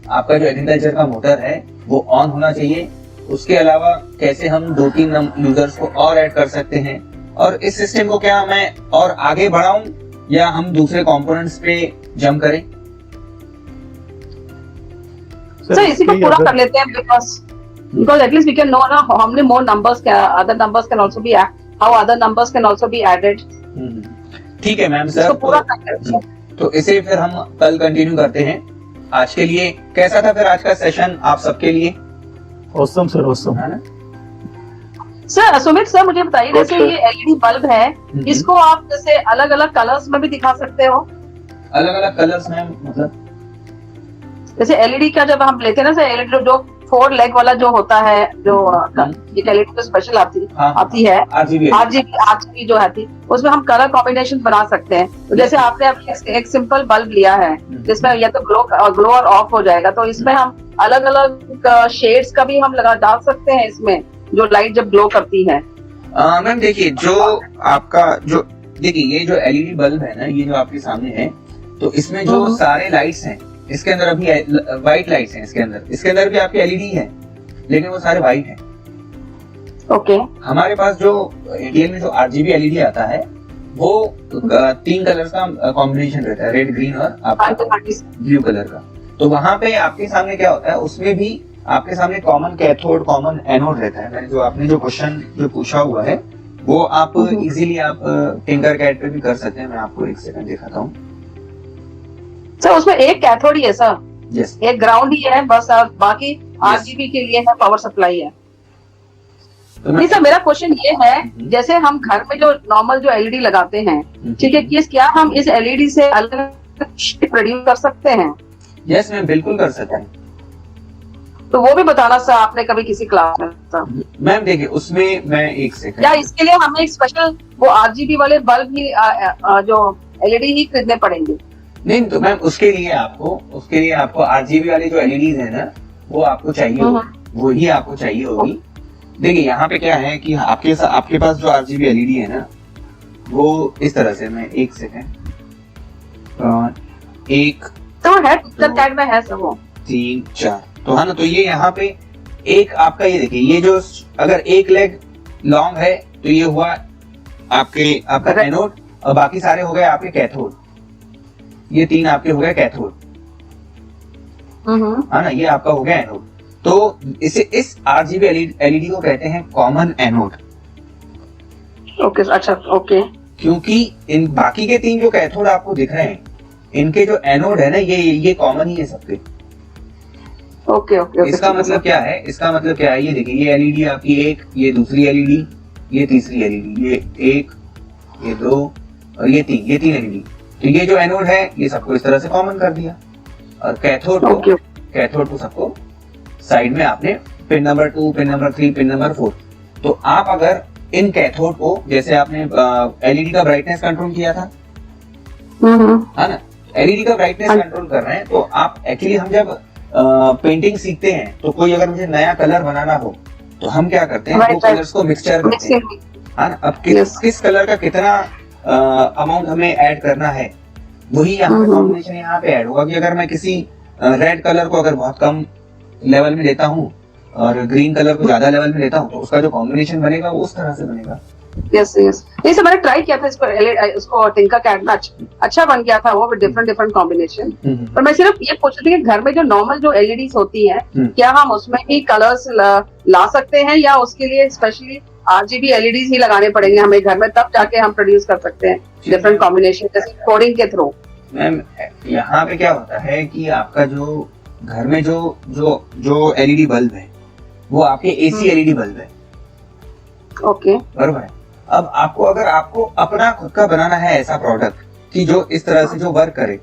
[SPEAKER 1] आपका जो एग्रीकल्चर का मोटर है वो ऑन होना चाहिए। उसके अलावा कैसे हम 2-3 यूजर्स को और ऐड कर सकते हैं, और इस सिस्टम को क्या मैं और आगे बढ़ाऊं या हम दूसरे कंपोनेंट्स पे जंप करें?
[SPEAKER 2] सर इसी को पूरा कर लेते हैं because at least we can know ना how many more numbers other numbers can also be how other numbers can also be added।
[SPEAKER 1] ठीक है मैम।
[SPEAKER 2] इसको
[SPEAKER 1] सर
[SPEAKER 2] पूरा कर लेते हैं।
[SPEAKER 1] तो इसे फिर हम कल कंटिन्यू करते हैं। आज के लिए कैसा था फिर आज का सेशन आप सबके लिए?
[SPEAKER 3] Awesome sir, awesome.
[SPEAKER 1] है ना?
[SPEAKER 2] सर सुमित सर मुझे बताइए जैसे ये एलईडी बल्ब है इसको आप जैसे अलग अलग कलर्स में भी दिखा सकते हो?
[SPEAKER 1] अलग अलग कलर्स मैम मतलब?
[SPEAKER 2] जैसे एलईडी का जब हम लेते हैं ना सर एलईडी जो 4 लेग वाला जो होता है जो एक एलईडी तो स्पेशल आती है आरजीबी जो आती उसमें हम कलर कॉम्बिनेशन बना सकते हैं। तो जैसे आपने एक सिंपल बल्ब लिया है जिसमें या तो ग्लो और ऑफ हो जाएगा, तो इसमें हम अलग अलग शेड्स का भी हम डाल सकते हैं इसमें जो लाइट जब ग्लो करती है।
[SPEAKER 1] मैम देखिए ये जो एलईडी बल्ब है ना, ये जो आपके सामने है, तो इसमें जो सारे लाइट्स हैं इसके अंदर अभी व्हाइट लाइट्स हैं। इसके अंदर भी आपके एलईडी है लेकिन वो सारे व्हाइट हैं।
[SPEAKER 2] ओके।
[SPEAKER 1] हमारे पास जो एटीएल में जो आरजीबी एलईडी आता है वो 3 कलर्स का कॉम्बिनेशन रहता है, रेड, ग्रीन और आपका ब्लू कलर का। तो वहां पे आपके सामने क्या होता है, उसमें भी आपके सामने कॉमन कैथोड कॉमन एनोड रहता है। मैंने आपने जो क्वेश्चन जो पूछा हुआ है वो आप इजीली आप टिंकरकैड पे भी कर सकते हैं। मैं आपको एक सेकंड दिखाता हूँ।
[SPEAKER 2] सर उसमें एक कैथोड ही है सर?
[SPEAKER 1] यस।
[SPEAKER 2] एक ग्राउंड ही है बस, और बाकी आरजीबी के लिए है, पावर सप्लाई है।
[SPEAKER 1] तो
[SPEAKER 2] नहीं सर, मेरा क्वेश्चन ये है, जैसे हम घर में जो नॉर्मल जो एलईडी लगाते हैं, ठीक है, कि क्या हम इस एलईडी से अलग प्रोड्यूस कर सकते हैं?
[SPEAKER 1] यस मैम, बिल्कुल कर सकते हैं।
[SPEAKER 2] तो वो भी बताना सर आपने कभी किसी क्लास में सर।
[SPEAKER 1] मैम देखिए, उसमें मैं एक सेकंड,
[SPEAKER 2] या इसके लिए हमें एक स्पेशल वो आरजीबी वाले बल्ब ही जो एलईडी ही खरीदने पड़ेंगे?
[SPEAKER 1] नहीं तो मैम उसके लिए आपको आरजीबी वाले जो एलईडीज है ना, वो आपको चाहिए होगी, वो ही आपको चाहिए होगी। देखिए यहाँ पे क्या है कि आपके पास जो आरजीबी एलईडी है ना, वो इस तरह से, मैं एक सेकंड, एक
[SPEAKER 2] तो है टिंकर कैड में है सर वो
[SPEAKER 1] 3 4, तो है ना, तो ये यहाँ पे एक आपका, ये देखिए, ये जो अगर एक लेग लॉन्ग है तो ये हुआ आपका एनोड, और बाकी सारे हो गए आपके कैथोड। ये 3 आपके हो गए कैथोड, है ना, ये आपका हो गया एनोड। तो इस आरजीबी एलईडी को कहते हैं कॉमन एनोड।
[SPEAKER 2] ओके, अच्छा, ओके।
[SPEAKER 1] क्योंकि इन बाकी के 3 जो कैथोड आपको दिख रहे हैं, इनके जो एनोड है ना, ये कॉमन ही है सबके।
[SPEAKER 2] Okay okay.
[SPEAKER 1] इसका मतलब क्या है, ये देखिए, ये एलईडी आपकी एक, ये दूसरी एलईडी, ये तीसरी एलईडी, ये 1, ये 2 और ये 3 एलईडी। तो ये जो एनोड है, ये सबको इस तरह से कॉमन कर दिया, और कैथोड को सबको साइड में आपने pin number 2, pin number 3, pin number 4। तो आप अगर इन कैथोड को, जैसे आपने एलईडी का ब्राइटनेस कंट्रोल किया था, है ना, एलईडी का ब्राइटनेस कंट्रोल कर रहे हैं, तो आप एक्चुअली, हम जब पेंटिंग सीखते हैं तो कोई अगर मुझे नया कलर बनाना हो तो हम क्या करते हैं, वो कलर्स को मिक्सचर करते हैं, है ना। अब किस कलर का कितना अमाउंट हमें ऐड करना है, वही यहाँ पे कॉम्बिनेशन यहाँ पे ऐड होगा। कि अगर मैं किसी रेड कलर को अगर बहुत कम लेवल में लेता हूँ और ग्रीन कलर को ज्यादा लेवल में लेता हूँ, तो उसका जो कॉम्बिनेशन बनेगा वो उस तरह से बनेगा।
[SPEAKER 2] यस यस, नहीं सर, मैंने ट्राई किया था इसको टिंकर कैड में, अच्छा बन गया था वो, डिफरेंट कॉम्बिनेशन। पर मैं सिर्फ ये पूछ रही थी कि घर में जो नॉर्मल जो एलईडीज होती है, क्या हम उसमें भी कलर्स ला सकते हैं, या उसके लिए स्पेशली आरजीबी एलईडीज ही लगाने पड़ेंगे हमें घर में, तब जाके हम प्रोड्यूस कर सकते हैं डिफरेंट कॉम्बिनेशन, जैसे कोडिंग के थ्रू?
[SPEAKER 1] मैम यहाँ पे क्या होता है कि आपका जो घर में जो एलईडी बल्ब है, वो आपके एसी एलईडी बल्ब है।
[SPEAKER 2] ओके,
[SPEAKER 1] बराबर है। अब आपको अपना खुद का बनाना है ऐसा प्रोडक्ट कि जो इस तरह से जो वर्क करे,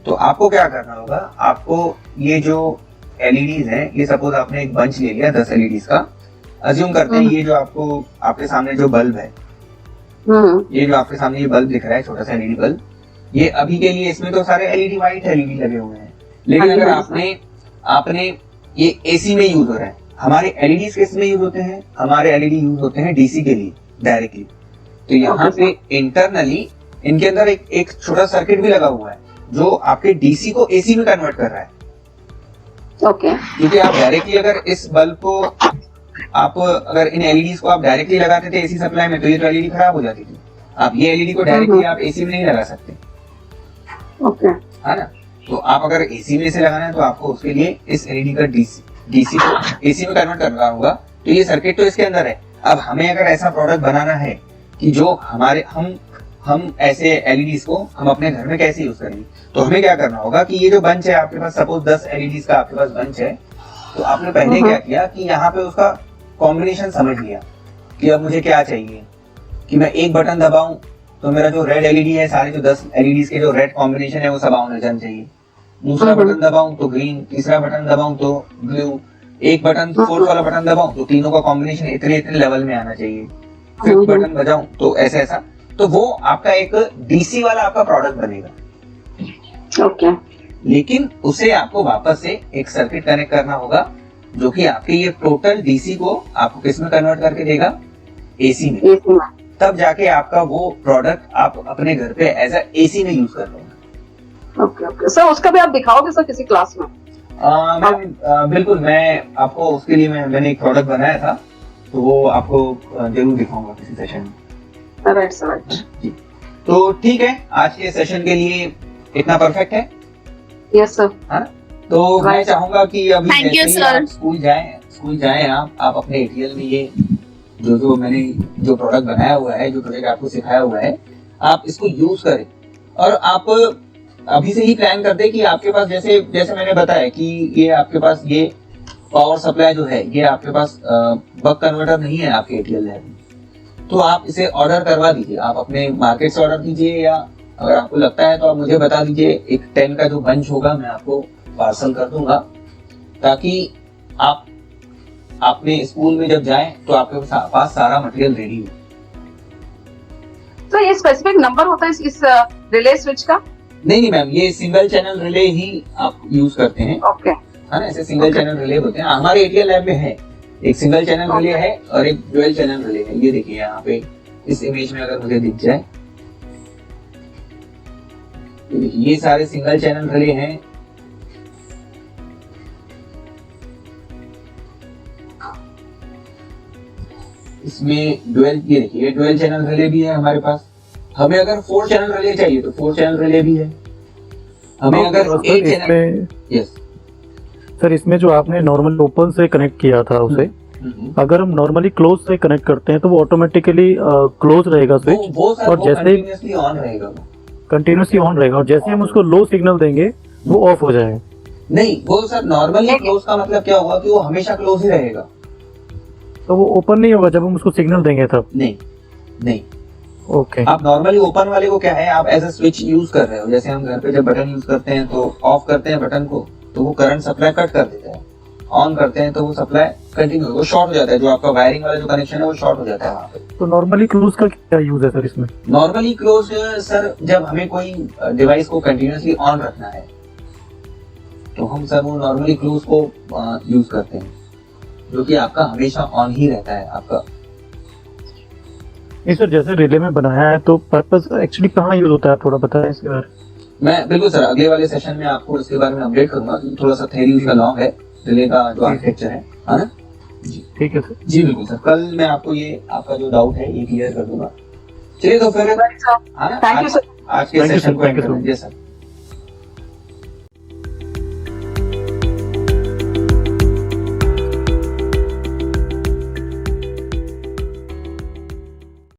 [SPEAKER 1] तो आपको क्या करना होगा, आपको ये जो एलईडीज हैं, ये सपोज आपने एक बंच ले लिया 10 एलईडीज का, अज्यूम करते हैं ये जो आपके सामने जो बल्ब है, ये जो आपके सामने ये बल्ब दिख रहा है, छोटा सा एलईडी बल्ब, ये अभी के लिए इसमें तो सारे एलईडी व्हाइट एलईडी लगे हुए हैं, लेकिन अगर आपने ये एसी में यूज हो रहा है, हमारे एलईडीज किस में यूज होते हैं, हमारे एलईडी यूज होते हैं डीसी के लिए डायरेक्टली। तो यहाँ पे इंटरनली इनके अंदर एक छोटा सर्किट भी लगा हुआ है जो आपके डीसी को एसी में कन्वर्ट कर रहा है।
[SPEAKER 2] ओके,
[SPEAKER 1] क्योंकि आप डायरेक्टली अगर इस बल्ब को अगर इन एलईडीज को आप डायरेक्टली लगाते थे एसी सप्लाई में, तो ये तो एलईडी खराब हो जाती थी। आप ये एलईडी को डायरेक्टली आप एसी में नहीं लगा सकते,
[SPEAKER 2] ओके,
[SPEAKER 1] है ना। तो आप अगर एसी में से लगाना है तो आपको उसके लिए इस एलईडी का डीसी को एसी में कन्वर्ट करना होगा। तो ये सर्किट तो इसके अंदर है। अब हमें अगर ऐसा प्रोडक्ट बनाना है कि जो हम ऐसे एलईडीज को हम अपने घर में कैसे यूज करेंगे, तो हमें क्या करना होगा कि ये जो बंच है आपके पास, सपोज 10 एलईडीज का आपके पास बंच है, तो आपने पहले क्या किया कि यहाँ पे उसका कॉम्बिनेशन समझ लिया कि अब मुझे क्या चाहिए, कि मैं एक बटन दबाऊं तो मेरा जो रेड एलईडी है, सारे जो 10 एलईडीज के जो रेड कॉम्बिनेशन है वो सब ऑन हो जाना चाहिए। दूसरा बटन दबाऊं तो ग्रीन, तीसरा बटन दबाऊं तो ब्लू, एक बटन फोर्थ वाला बटन दबाऊं तो तीनों का कॉम्बिनेशन इतने लेवल में आना चाहिए, फिफ्थ बटन बजाऊं तो ऐसा, तो वो आपका एक डीसी वाला आपका प्रोडक्ट बनेगा।
[SPEAKER 2] ओके,
[SPEAKER 1] लेकिन उसे आपको वापस से एक सर्किट कनेक्ट करना होगा जो कि आपके ये टोटल डीसी को आपको किस में कन्वर्ट करके देगा, एसी में। तब जाके आपका वो प्रोडक्ट आप अपने घर पे एज अ एसी में यूज कर लेंगे।
[SPEAKER 2] ओके ओके सर, उसका भी आप दिखाओगे सर किसी क्लास में?
[SPEAKER 1] बिल्कुल, मैं आपको उसके लिए मैंने एक प्रोडक्ट बनाया था, तो वो आपको जरूर दिखाऊंगा किसी सेशन में।
[SPEAKER 2] राइट सर,
[SPEAKER 1] जी। तो ठीक है, आज के सेशन के लिए इतना परफेक्ट है।
[SPEAKER 2] Yes sir.
[SPEAKER 1] हाँ, तो मैं चाहूंगा कि अभी
[SPEAKER 4] Thank you,
[SPEAKER 1] जैसे ही आप स्कूल जाएं आप अपने एटीएल में ये जो मैंने जो प्रोडक्ट बनाया हुआ है, जो प्रोडक्ट आपको सिखाया हुआ है, आप इसको यूज करें। और आप अभी से ही प्लान कर दे कि आपके पास जैसे मैंने बताया कि ये आपके पास ये पावर सप्लाई जो है, ये आपके पास बक कन्वर्टर नहीं है आपके एटीएल लैब में, तो आप इसे ऑर्डर करवा दीजिए। आप अपने मार्केट से ऑर्डर कीजिए, या अगर आपको लगता है तो आप मुझे बता दीजिए। एक 10 का जो बंच होगा मैं आपको पार्सल कर दूंगा, ताकि आप अपने स्कूल में जब जाएं तो आपके पास सारा मटेरियल रेडी हो।
[SPEAKER 2] तो ये स्पेसिफिक नंबर होता है इस रिले स्विच का?
[SPEAKER 1] नहीं मैम, ये सिंगल चैनल रिले ही आप यूज करते हैं।
[SPEAKER 2] ओके,
[SPEAKER 1] है ना, ऐसे सिंगल चैनल रिले होते हैं हमारे एटीएल लैब में है। एक सिंगल चैनल रिले है और एक डुअल चैनल रिले है। ये देखिए यहाँ पे इस इमेज में अगर मुझे दिख जाए, ये सारे सिंगल चैनल रिले हैं। इसमें डुअल, ये देखिए डुअल चैनल रिले भी है हमारे पास। हमें अगर 4 चैनल रिले चाहिए तो 4 चैनल रिले भी है। हमें अगर 8 चैनल, यस
[SPEAKER 3] सर, इसमें जो आपने नॉर्मल ओपन से कनेक्ट किया था उसे, अगर हम नॉर्मली क्लोज से कनेक्ट करते हैं तो वो ऑटोमेटिकली क्लोज रहेगा स्विच, और जैसे
[SPEAKER 1] कंटिन्यूअसली ऑन रहेगा,
[SPEAKER 3] कंटिन्यूसली ऑन रहेगा, और जैसे हम उसको लो सिग्नल देंगे वो ऑफ हो जाएगा।
[SPEAKER 1] नहीं, वो सर नॉर्मली क्लोज का मतलब क्या होगा कि वो हमेशा क्लोज ही रहेगा।
[SPEAKER 3] तो वो ओपन नहीं होगा जब हम उसको सिग्नल देंगे तब?
[SPEAKER 1] नहीं।
[SPEAKER 3] ओके।
[SPEAKER 1] आप नॉर्मली ओपन वाले को क्या है, आप एज अ स्विच यूज कर रहे हो। जैसे हम घर पे जब बटन यूज करते हैं तो ऑफ करते हैं बटन को तो वो करंट सप्लाई कट कर देता है, ऑन करते हैं तो वो सप्लाई कंटिन्यू, वो शॉर्ट हो जाता है। जो आपका वायरिंग वाला जो कनेक्शन है वो शॉर्ट हो जाता है वहाँ पे।
[SPEAKER 3] तो नॉर्मली क्लोज का क्या यूज है सर इसमें?
[SPEAKER 1] नॉर्मली क्लोज सर, जब हमें कोई डिवाइस को कंटिन्यूअसली ऑन रखना है तो हम सर वो नॉर्मली क्लोज को यूज करते हैं, जो कि आपका हमेशा ऑन ही रहता है आपका।
[SPEAKER 3] नहीं सर, जैसे रिले में बनाया है तो पर्पस एक्चुअली कहाँ यूज होता है, थोड़ा बताएं इसके बारे में।
[SPEAKER 1] मैं बिल्कुल सर अगले वाले सेशन में आपको इसके बारे में अपडेट करूंगा। थोड़ा सा थ्योरी उसका लॉन्ग है, रिले का जो आर्किटेक्चर है ना जी।
[SPEAKER 3] ठीक है सर।
[SPEAKER 1] जी बिल्कुल सर, कल मैं आपको ये आपका जो डाउट है ये क्लियर कर दूंगा। चलिए तो फिर
[SPEAKER 2] थैंक यू सर।
[SPEAKER 1] आज के सेशन को एंड करते हैं। जी सर।